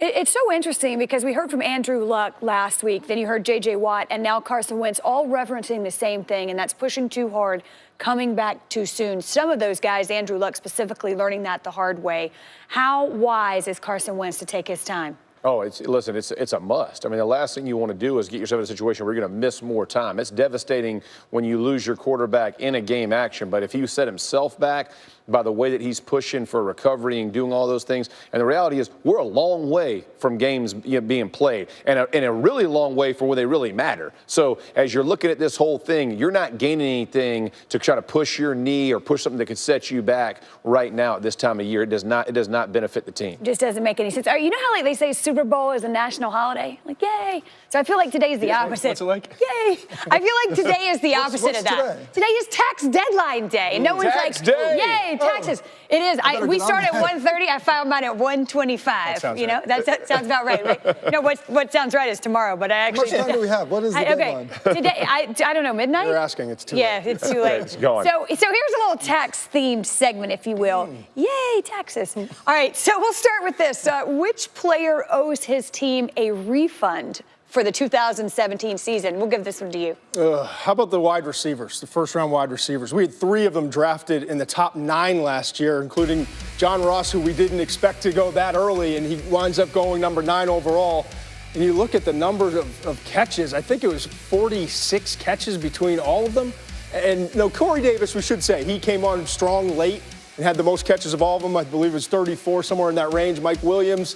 It's so interesting because we heard from Andrew Luck last week, then you heard J.J. Watt, and now Carson Wentz, all referencing the same thing, and that's pushing too hard, coming back too soon. Some of those guys, Andrew Luck specifically, learning that the hard way. How wise is Carson Wentz to take his time? Oh, it's a must. I mean, the last thing you want to do is get yourself in a situation where you're going to miss more time. It's devastating when you lose your quarterback in a game action, but if he set himself back by the way that he's pushing for recovery and doing all those things, and the reality is we're a long way from games being played, and a really long way from where they really matter. So as you're looking at this whole thing, you're not gaining anything to try to push your knee or push something that could set you back right now at this time of year. It does not benefit the team. Just doesn't make any sense. You know how they say Super Bowl is a national holiday. Like, yay. So I feel like today is the opposite. What's it like? Yay. I feel like today is the opposite of that. Today is tax deadline day. No one's like, yay, taxes. It is. We start at 1:30. I filed mine at 1:25. You know, that sounds about right? No, what sounds right is tomorrow, but I actually. How much time do we have? What is the deadline? Okay, today, I don't know, midnight? You're asking, it's too late. Yeah, it's too late. It's gone. So here's a little tax-themed segment, if you will. Yay, taxes. All right, so we'll start with this. Which player owes his team a refund for the 2017 season? We'll give this one to you. How about the wide receivers, the first-round wide receivers? We had 3 of them drafted in the top 9 last year, including John Ross, who we didn't expect to go that early, and he winds up going number 9 overall. And you look at the number of catches, I think it was 46 catches between all of them. And no, Corey Davis, we should say, he came on strong late and had the most catches of all of them. I believe it was 34, somewhere in that range. Mike Williams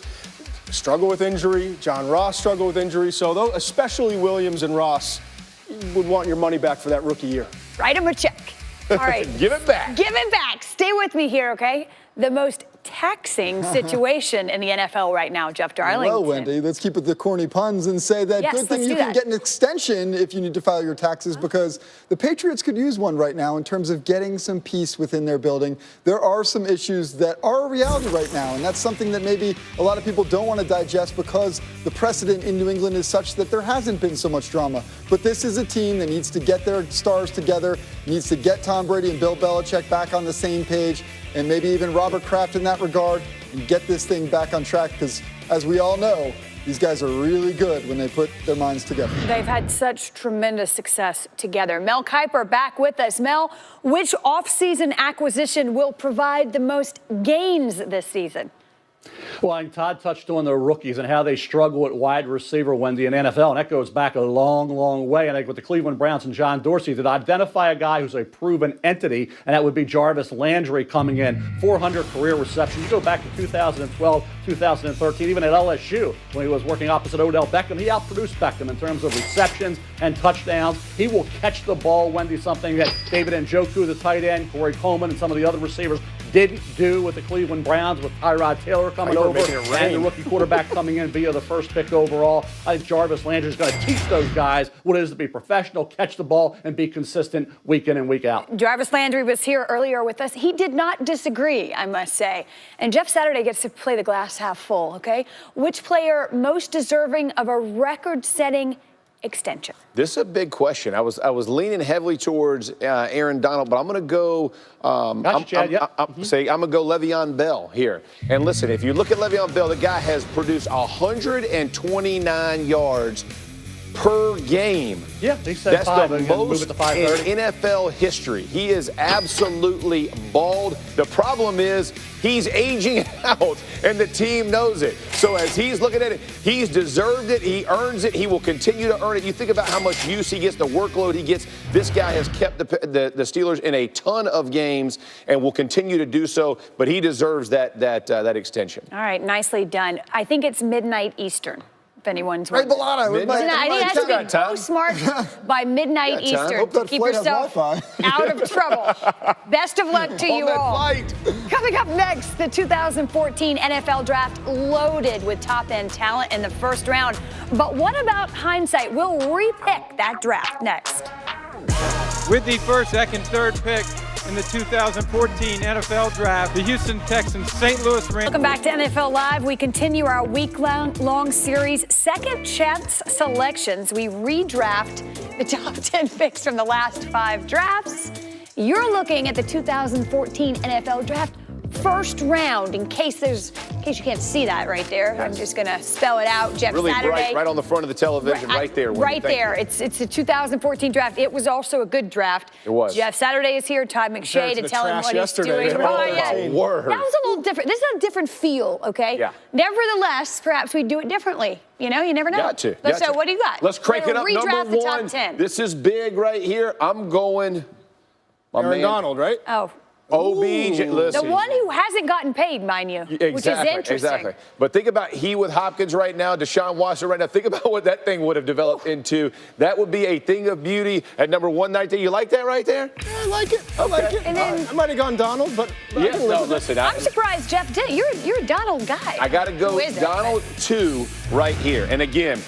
struggled with injury. John Ross struggled with injury. So especially Williams and Ross would want your money back for that rookie year. Write him a check. All right. Give it back. Give it back. Stay with me here, okay? The most taxing situation in the NFL right now, Jeff Darlington. Well, Wendy, let's keep with the corny puns and say that good thing you can get an extension if you need to file your taxes, because the Patriots could use one right now in terms of getting some peace within their building. There are some issues that are a reality right now, and that's something that maybe a lot of people don't want to digest because the precedent in New England is such that there hasn't been so much drama. But this is a team that needs to get their stars together, needs to get Tom Brady and Bill Belichick back on the same page, and maybe even Robert Kraft in that regard, and get this thing back on track, because as we all know, these guys are really good when they put their minds together. They've had such tremendous success together. Mel Kiper back with us. Mel, which offseason acquisition will provide the most gains this season? Well, I think Todd touched on the rookies and how they struggle at wide receiver, Wendy, in NFL, and that goes back a long, long way. And I think with the Cleveland Browns and John Dorsey, that identify a guy who's a proven entity, and that would be Jarvis Landry coming in, 400 career receptions. You go back to 2012, 2013, even at LSU, when he was working opposite Odell Beckham, he outproduced Beckham in terms of receptions and touchdowns. He will catch the ball, Wendy, something that David Njoku, the tight end, Corey Coleman, and some of the other receivers didn't do with the Cleveland Browns, with Tyrod Taylor coming over and the rookie quarterback coming in via the first pick overall. I think Jarvis Landry is going to teach those guys what it is to be professional, catch the ball, and be consistent week in and week out. Jarvis Landry was here earlier with us. He did not disagree, I must say. And Jeff Saturday gets to play the glass half full, okay? Which player most deserving of a record-setting extension? This is a big question. I was leaning heavily towards Aaron Donald, but I'm going to go. I'm going to go Le'Veon Bell here. And listen, if you look at Le'Veon Bell, the guy has produced 129 yards per game. Yeah, he said that's 5, the most in NFL history. He is absolutely bald. The problem is he's aging out, and the team knows it. So as he's looking at it, he's deserved it. He earns it. He will continue to earn it. You think about how much use he gets, the workload he gets. This guy has kept the Steelers in a ton of games and will continue to do so. But he deserves that extension. All right, nicely done. I think it's midnight Eastern. If anyone's right, Bellata. I think it has to be smart by midnight Eastern to keep yourself out of trouble. Best of luck to you all. Coming up next, the 2014 NFL Draft loaded with top-end talent in the first round. But what about hindsight? We'll repick that draft next. With the first, second, third pick in the 2014 NFL Draft, the Houston Texans, St. Louis Rams. Welcome back to NFL Live. We continue our week-long series, Second Chance Selections. We redraft the top 10 picks from the last 5 drafts. You're looking at the 2014 NFL Draft first round. In case you can't see that right there, I'm just going to spell it out. Jeff really Saturday. Bright, right on the front of the television, right there. Right there. It's the 2014 draft. It was also a good draft. It was. Jeff Saturday is here, Todd McShay, to tell him what he's doing. That was a little different. This is a different feel, okay? Yeah. Nevertheless, perhaps we do it differently. You know, you never know. Got to. So what do you got? Let's crank it up. Redraft Number the top 1. 10. This is big right here. I'm going. Aaron Donald, right? Oh. OBJ, listen. The one who hasn't gotten paid, mind you, which is interesting. Exactly. But think about he with Hopkins right now, Deshaun Watson right now. Think about what that thing would have developed into. That would be a thing of beauty at number 119. You like that right there? Yeah, I like it. I like it. And then, I might have gone Donald, but yeah, no, listen. I'm surprised Jeff did. You're a Donald guy. I got to go Donald 2 right here. And again,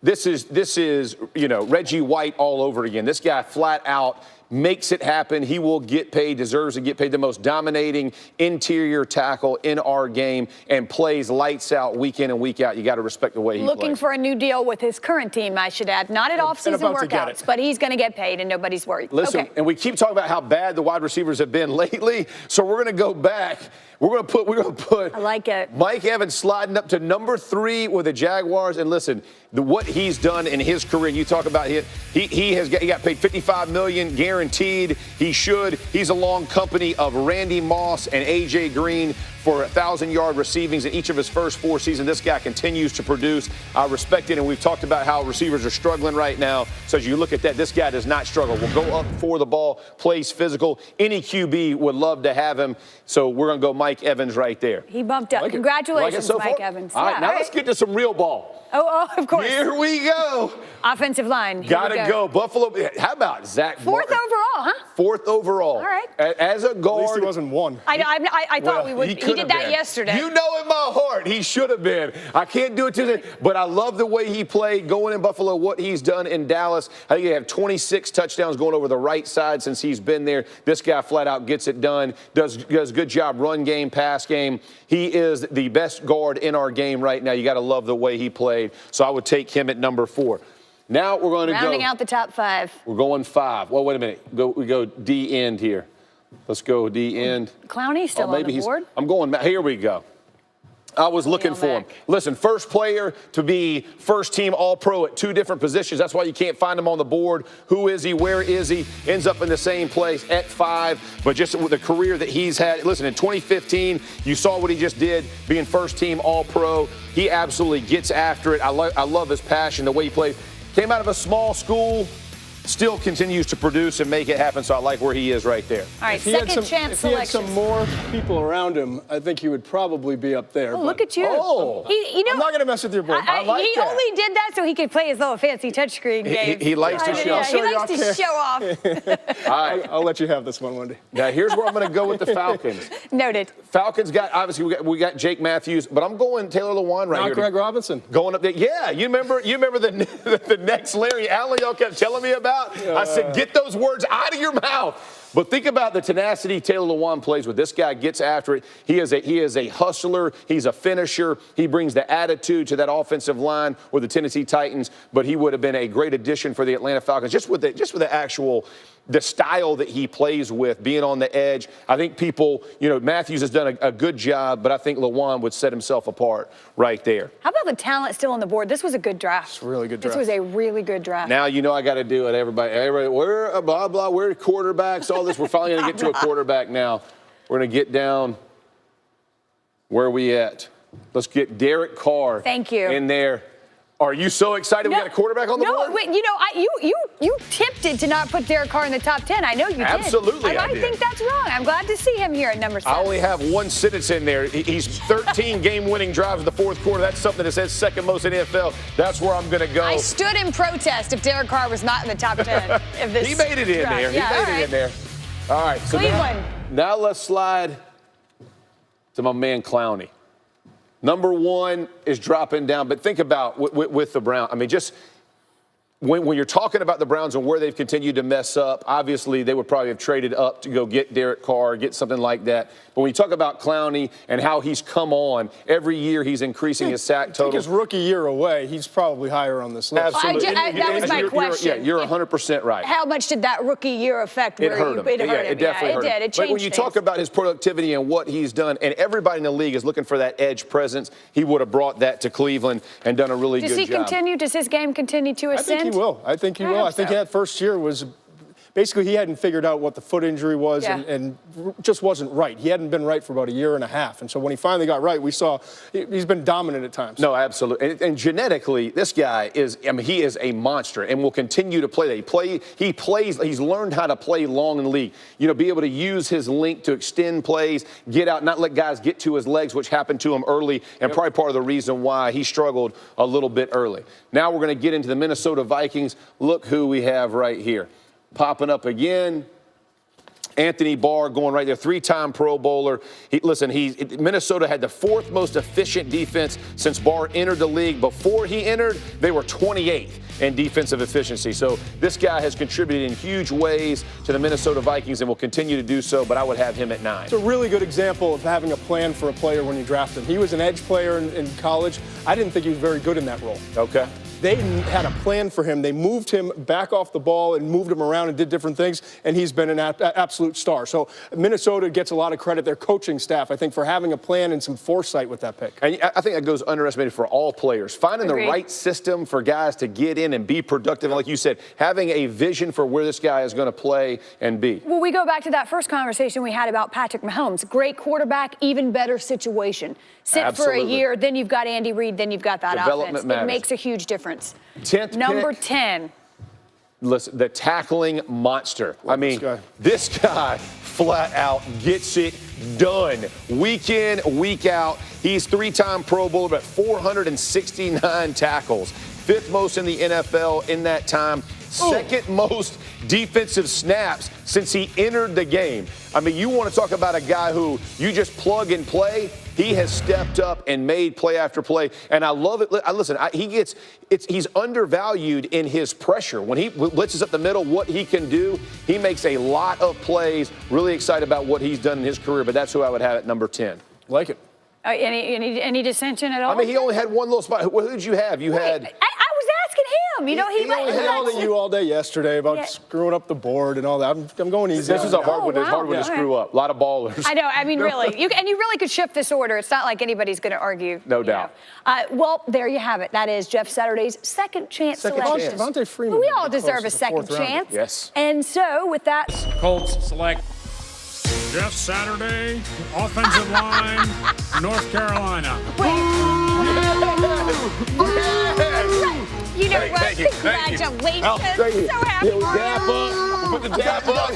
this is Reggie White all over again. This guy flat out makes it happen. He will get paid, deserves to get paid, the most dominating interior tackle in our game, and plays lights out week in and week out. You got to respect the way he Looking plays. for a new deal with his current team, I should add. Not at off-season workouts, but he's going to get paid and nobody's worried. Listen, and we keep talking about how bad the wide receivers have been lately, so we're going to go back. We're going to put I like it. Mike Evans sliding up to number 3 with the Jaguars. And listen, what he's done in his career, and you talk about it, he got paid $55 million guaranteed. He's along company of Randy Moss and A.J. Green for 1,000-yard receivings in each of his first 4 seasons. This guy continues to produce. I respect it, and we've talked about how receivers are struggling right now. So as you look at that, this guy does not struggle. Will go up for the ball, plays physical. Any QB would love to have him. So we're going to go Mike Evans right there. He bumped up. Congratulations, Mike Evans. All right, now let's get to some real ball. Oh, of course. Here we go. Offensive line. Got to go. Buffalo. How about Zach Fourth Martin? overall, huh? 4th overall. All right. As a guard. At least he wasn't 1. I thought we would. He did that yesterday. You know in my heart he should have been. I can't do it today, but I love the way he played going in Buffalo, what he's done in Dallas. I think he had 26 touchdowns going over the right side since he's been there. This guy flat out gets it done, does a good job run game, pass game. He is the best guard in our game right now. You got to love the way he played. So I would take him at number 4. Now we're going to rounding out the top 5. We're going 5. Well, wait a minute. We go D end here. Let's go D end. Clowney still on the board. I'm going. Here we go. I was looking for him. Listen, first player to be first team All-Pro at 2 different positions. That's why you can't find him on the board. Who is he? Where is he? Ends up in the same place at 5. But just with the career that he's had. Listen, in 2015, you saw what he just did being first team All-Pro. He absolutely gets after it. I love his passion, the way he plays. Came out of a small school. Still continues to produce and make it happen, so I like where he is right there. All right, if he had some more people around him, I think he would probably be up there. Oh, look at you. Oh, I'm not going to mess with your board. I like he that. only did that so he could play his little fancy touchscreen game. He likes to show off. He likes to show off. All right. I'll let you have this one, Wendy. Now, here's where I'm going to go with the Falcons. Noted. Falcons got, obviously, we got Jake Matthews, but I'm going Taylor Lewan right here. Not Greg Robinson. Going up there. Yeah, you remember the next Larry Allen y'all kept telling me about? I said, get those words out of your mouth. But think about the tenacity Taylor Lewan plays with. This guy gets after it. He is a hustler. He's a finisher. He brings the attitude to that offensive line with the Tennessee Titans. But he would have been a great addition for the Atlanta Falcons just with the actual the style that he plays with, being on the edge. I think Matthews has done a good job, but I think Lewan would set himself apart right there. How about the talent still on the board? This was a good draft. It's a really good draft. This was a really good draft. Now I got to do it. Everybody, we're blah, blah, we're quarterbacks, all this. We're finally going to get to a quarterback now. We're going to get down where we at. Let's get Derek Carr in there. Are you so excited we got a quarterback on the board? No, wait, you tempted to not put Derek Carr in the top 10. I know you did. Absolutely, I did. think that's wrong. I'm glad to see him here at number 7. I only have one sentence in there. He's 13 game-winning drives in the fourth quarter. That's something that says second most in the NFL. That's where I'm going to go. I stood in protest if Derek Carr was not in the top 10. He made it in there. Yeah, he made it in there. All right. So Cleveland. Now let's slide to my man Clowney. Number 1 is dropping down, but think about with the Browns. I mean, just when you're talking about the Browns and where they've continued to mess up, obviously they would probably have traded up to go get Derek Carr, get something like that. But when you talk about Clowney and how he's come on, every year he's increasing his sack total. Take his rookie year away, he's probably higher on this list. Absolutely. That was my question. You're 100% right. How much did that rookie year affect It hurt him. It hurt him. It definitely hurt him. It did. It changed But when you talk about his productivity and what he's done, and everybody in the league is looking for that edge presence, he would have brought that to Cleveland and done a really good job. Does his game continue to ascend? I think he will. I think he will. I think that first year was basically he hadn't figured out what the foot injury was and just wasn't right. He hadn't been right for about a year and a half. And so when he finally got right, we saw he's been dominant at times. No, absolutely. And genetically, this guy is, I mean, he is a monster and will continue to play that. He plays, he's learned how to play long in the league. You know, be able to use his length to extend plays, get out, not let guys get to his legs, which happened to him early, and probably part of the reason why he struggled a little bit early. Now we're going to get into the Minnesota Vikings. Look who we have right here. Popping up again. Anthony Barr going right there, 3-time Pro Bowler. Minnesota had the 4th most efficient defense since Barr entered the league. Before he entered, they were 28th in defensive efficiency. So this guy has contributed in huge ways to the Minnesota Vikings and will continue to do so, but I would have him at 9. It's a really good example of having a plan for a player when you draft him. He was an edge player in college. I didn't think he was very good in that role. Okay. They had a plan for him. They moved him back off the ball and moved him around and did different things, and he's been an absolute star. So Minnesota gets a lot of credit, their coaching staff, I think, for having a plan and some foresight with that pick. And I think that goes underestimated for all players. Finding the right system for guys to get in and be productive, and like you said, having a vision for where this guy is going to play and be. Well, we go back to that first conversation we had about Patrick Mahomes. Great quarterback, even better situation. Sit for a year, then you've got Andy Reid, then you've got that offense. It makes a huge difference. 10th Number pick. 10. Listen, the tackling monster. I mean, this guy flat out gets it done. Week in, week out. He's 3-time Pro Bowler, but 469 tackles. 5th most in the NFL in that time. 2nd most defensive snaps since he entered the game. I mean, you want to talk about a guy who you just plug and play. He has stepped up and made play after play, and I love it. Listen, he's undervalued in his pressure. When he blitzes up the middle, what he can do, he makes a lot of plays. Really excited about what he's done in his career, but that's who I would have at number 10. Like it. Any dissension at all? I mean, he only had one little spot. Who did you have? You had. I was asking him. You know, he yelled at you all day yesterday about screwing up the board and all that. I'm going easy. This is a hard one. It's hard one to screw up. A lot of ballers. I know. I mean, really. You really could shift this order. It's not like anybody's going to argue. No doubt. Well, there you have it. That is Jeff Saturday's second chance selection. Devontae Freeman. We all deserve a second chance. Yes. And so, with that, Colts select Jeff Saturday, offensive line, North Carolina. You know what? Congratulations. So happy for you. Put the dap up.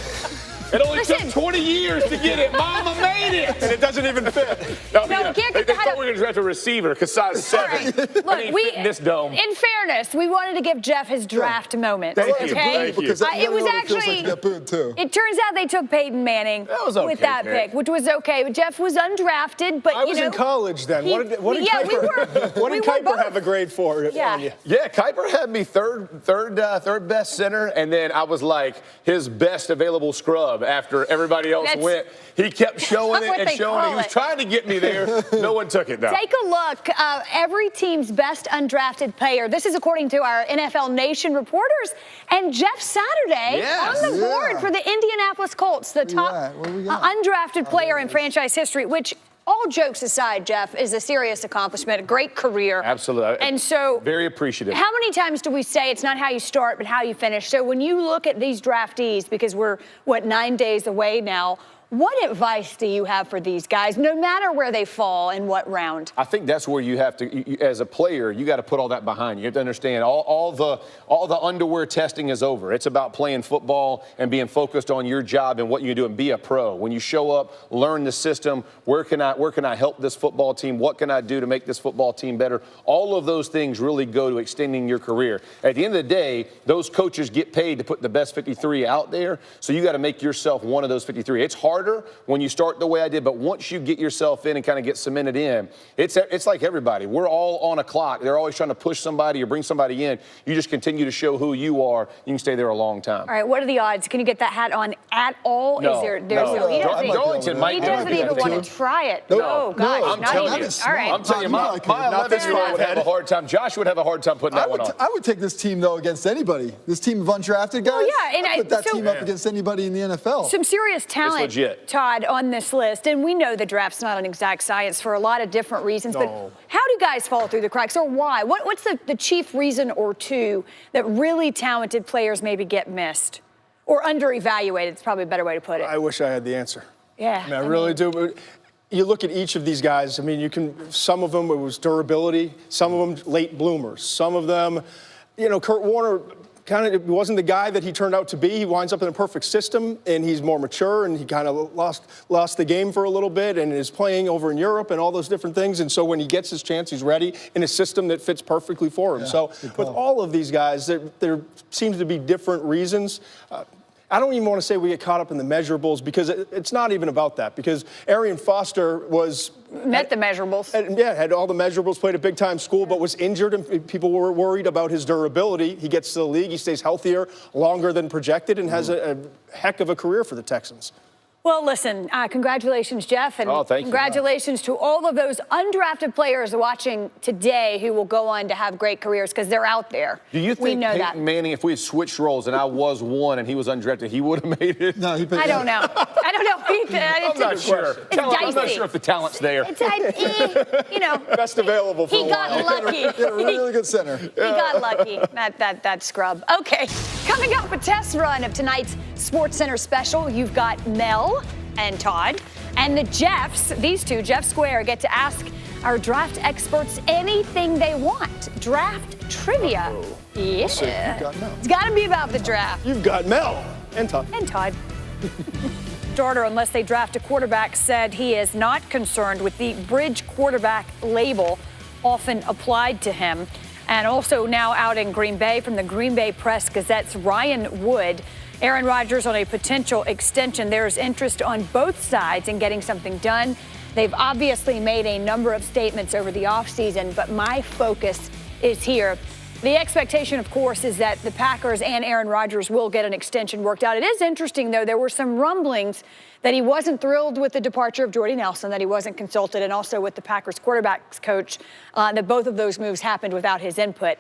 It only took 20 years to get it. Mama made it. And it doesn't even fit. No, we can't get they thought we were going to draft a receiver because size 7. Look, in this dome. In fairness, we wanted to give Jeff his draft moment. Thank you. Okay? Because It was actually. It turns out they took Peyton Manning with that pick, which was okay. Jeff was undrafted, but I was in college then. What did Kuiper have a grade for? Yeah. Yeah, Kuiper had me third best center, and then I was like his best available scrub after everybody else went. He kept showing it and showing it. He was trying to get me there. No one took it, though. Take a look. Every team's best undrafted player. This is according to our NFL Nation reporters. And Jeff Saturday on the board for the Indianapolis Colts, the top undrafted player in franchise history, which, all jokes aside, Jeff, is a serious accomplishment, a great career. Absolutely. And so, very appreciative. How many times do we say it's not how you start, but how you finish? So when you look at these draftees, because we're, 9 days away now, what advice do you have for these guys, no matter where they fall and what round? I think that's where you have to, as a player, you got to put all that behind you. You have to understand all the underwear testing is over. It's about playing football and being focused on your job and what you do and be a pro. When you show up, learn the system. Where can I help this football team? What can I do to make this football team better? All of those things really go to extending your career. At the end of the day, those coaches get paid to put the best 53 out there. So you got to make yourself one of those 53. It's harder when you start the way I did, but once you get yourself in and kind of get cemented in, it's like everybody. We're all on a clock. They're always trying to push somebody or bring somebody in. You just continue to show who you are. You can stay there a long time. All right, what are the odds? Can you get that hat on at all? No, He doesn't even want to try it. No, gosh, I'm telling you. All right. I'm telling you, my 11-year-old would have a hard time. Josh would have a hard time putting that one on. I would take this team, though, against anybody. This team of undrafted guys. I'd put that team up against anybody in the NFL. Some serious talent, Todd, on this list. And we know the draft's not an exact science for a lot of different reasons. But how do guys fall through the cracks, or why? What's the chief reason or two that really talented players maybe get missed? or under-evaluated? It's probably a better way to put it. I wish I had the answer. Yeah. I really do. But you look at each of these guys, I mean, some of them it was durability, some of them late bloomers, some of them, Kurt Warner kind of wasn't the guy that he turned out to be. He winds up in a perfect system, and he's more mature, and he kind of lost the game for a little bit and is playing over in Europe and all those different things. And so when he gets his chance, he's ready in a system that fits perfectly for him. So with all of these guys, there seems to be different reasons. I don't even want to say we get caught up in the measurables because it's not even about that. Because Arian Foster met the measurables. Had all the measurables, played a big-time school, but was injured, and people were worried about his durability. He gets to the league, he stays healthier longer than projected, and has a heck of a career for the Texans. Well, listen, congratulations, Jeff, and thank congratulations to all of those undrafted players watching today who will go on to have great careers because they're out there. Do you think Peyton Manning, if we had switched roles and I was one and he was undrafted, he would have made it? No, I don't know. I don't know. I'm not sure. It's dicey. I'm not sure if the talent's there. It's best available for he got lucky. Yeah, really good center. He got lucky. That scrub. Okay, coming up, a test run of tonight's SportsCenter special. You've got Mel and Todd and the Jeffs. These two, Jeff Square, get to ask our draft experts anything they want. Draft trivia. Yeah. It's got to be about the draft. You've got Mel and Todd. And Todd. Starter, unless they draft a quarterback, said he is not concerned with the bridge quarterback label often applied to him. And also now out in Green Bay from the Green Bay Press-Gazette's Ryan Wood. Aaron Rodgers on a potential extension. There's interest on both sides in getting something done. They've obviously made a number of statements over the offseason, but my focus is here. The expectation, of course, is that the Packers and Aaron Rodgers will get an extension worked out. It is interesting, though, there were some rumblings that he wasn't thrilled with the departure of Jordy Nelson, that he wasn't consulted, and also with the Packers quarterbacks coach, that both of those moves happened without his input.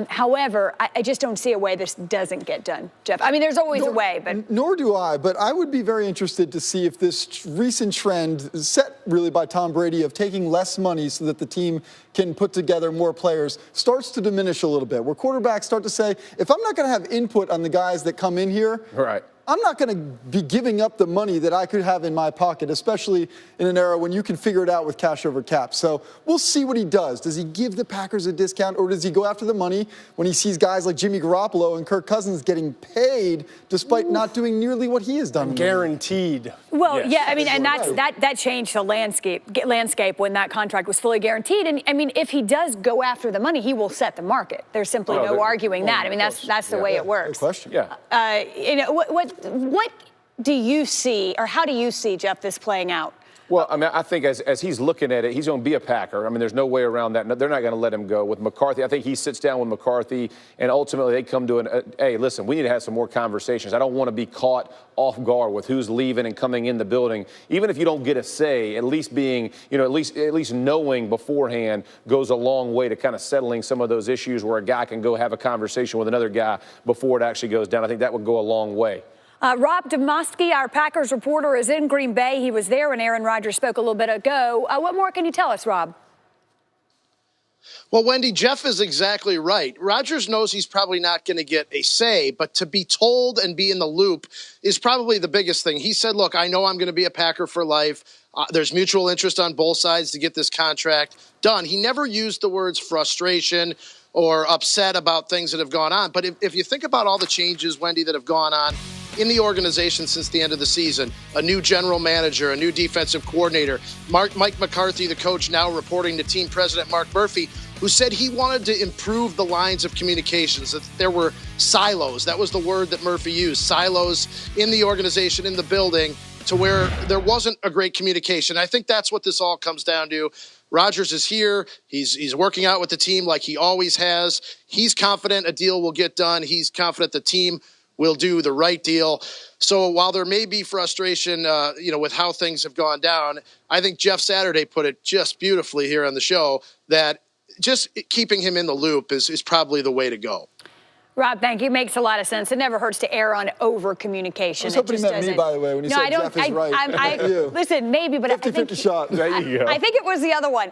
However, I just don't see a way this doesn't get done, Jeff. I mean, there's always a way, but... Nor do I, but I would be very interested to see if this recent trend set really by Tom Brady of taking less money so that the team can put together more players starts to diminish a little bit, where quarterbacks start to say, if I'm not going to have input on the guys that come in here, right, I'm not going to be giving up the money that I could have in my pocket, especially in an era when you can figure it out with cash over cap. So we'll see what he does. Does he give the Packers a discount, or does he go after the money when he sees guys like Jimmy Garoppolo and Kirk Cousins getting paid despite not doing nearly what he has done? Guaranteed. Well, yeah, I mean, and that changed the landscape when that contract was fully guaranteed. And I mean, if he does go after the money, he will set the market. There's simply no arguing that. I mean, that's the way it works. Good question. Yeah. What do you see, or how do you see, Jeff, this playing out? Well, I mean, I think as he's looking at it, he's going to be a Packer. I mean, there's no way around that. No, they're not going to let him go. With McCarthy, I think he sits down with McCarthy, and ultimately they come to hey, listen, we need to have some more conversations. I don't want to be caught off guard with who's leaving and coming in the building. Even if you don't get a say, at least being, at least knowing beforehand goes a long way to kind of settling some of those issues where a guy can go have a conversation with another guy before it actually goes down. I think that would go a long way. Rob Demoski, our Packers reporter, is in Green Bay. He was there when Aaron Rodgers spoke a little bit ago. What more can you tell us, Rob? Well, Wendy, Jeff is exactly right. Rodgers knows he's probably not going to get a say, but to be told and be in the loop is probably the biggest thing. He said, look, I know I'm going to be a Packer for life. There's mutual interest on both sides to get this contract done. He never used the words frustration or upset about things that have gone on. But if you think about all the changes, Wendy, that have gone on in the organization since the end of the season, a new general manager, a new defensive coordinator, Mike McCarthy, the coach, now reporting to team president Mark Murphy, who said he wanted to improve the lines of communications, that there were silos. That was the word that Murphy used, silos in the organization, in the building, to where there wasn't a great communication. I think that's what this all comes down to. Rodgers is here. He's working out with the team like he always has. He's confident a deal will get done. He's confident the team will do the right deal. So while there may be frustration, with how things have gone down, I think Jeff Saturday put it just beautifully here on the show that just keeping him in the loop is probably the way to go. Rob, thank you. Makes a lot of sense. It never hurts to err on over-communication. I was hoping he meant me, by the way, when he said Jeff is right. Listen, maybe, but 50-50 shot. There you go. I think it was the other one.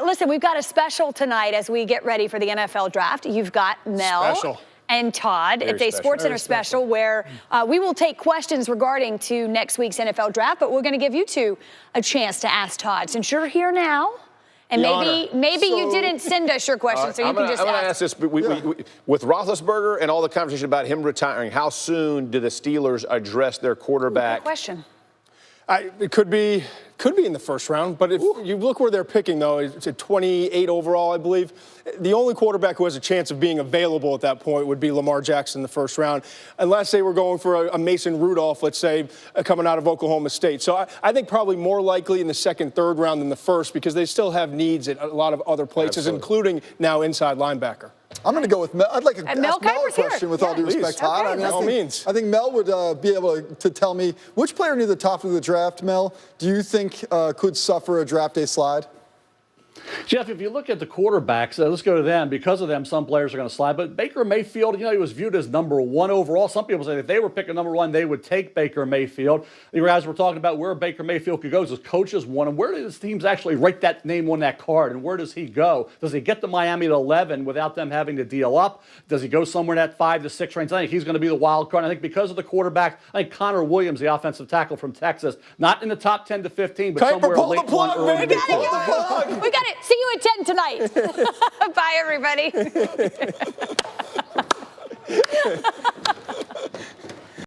Listen, we've got a special tonight as we get ready for the NFL draft. You've got Mel and Todd. Very It's a special. SportsCenter special where we will take questions regarding to next week's NFL draft, but we're going to give you two a chance to ask Todd. Since you're here now, and maybe you didn't send us your question, so you can just I'm going to ask this. With Roethlisberger and all the conversation about him retiring, how soon do the Steelers address their quarterback? Good question. It could be in the first round, but if you look where they're picking, though, it's at 28 overall, I believe. The only quarterback who has a chance of being available at that point would be Lamar Jackson in the first round, unless they were going for a Mason Rudolph, let's say, coming out of Oklahoma State. So I think probably more likely in the second, third round than the first, because they still have needs at a lot of other places, including now inside linebacker. I'm going to go with Mel. I'd like to ask Mel a question with all due respect, Todd. Okay, by all means. I think Mel would be able to tell me which player near the top of the draft, Mel, do you think could suffer a draft day slide? Jeff, if you look at the quarterbacks, let's go to them. Because of them, some players are going to slide. But Baker Mayfield, he was viewed as number one overall. Some people say if they were picking number one, they would take Baker Mayfield. You guys were talking about where Baker Mayfield could go. His coaches want him. Where do his teams actually write that name on that card? And where does he go? Does he get to Miami at 11 without them having to deal up? Does he go somewhere in that 5 to 6 range? I think he's going to be the wild card. I think because of the quarterback, I think Connor Williams, the offensive tackle from Texas, not in the top 10 to 15, but somewhere late one, early mid. We got it. See you at 10 tonight. Bye, everybody.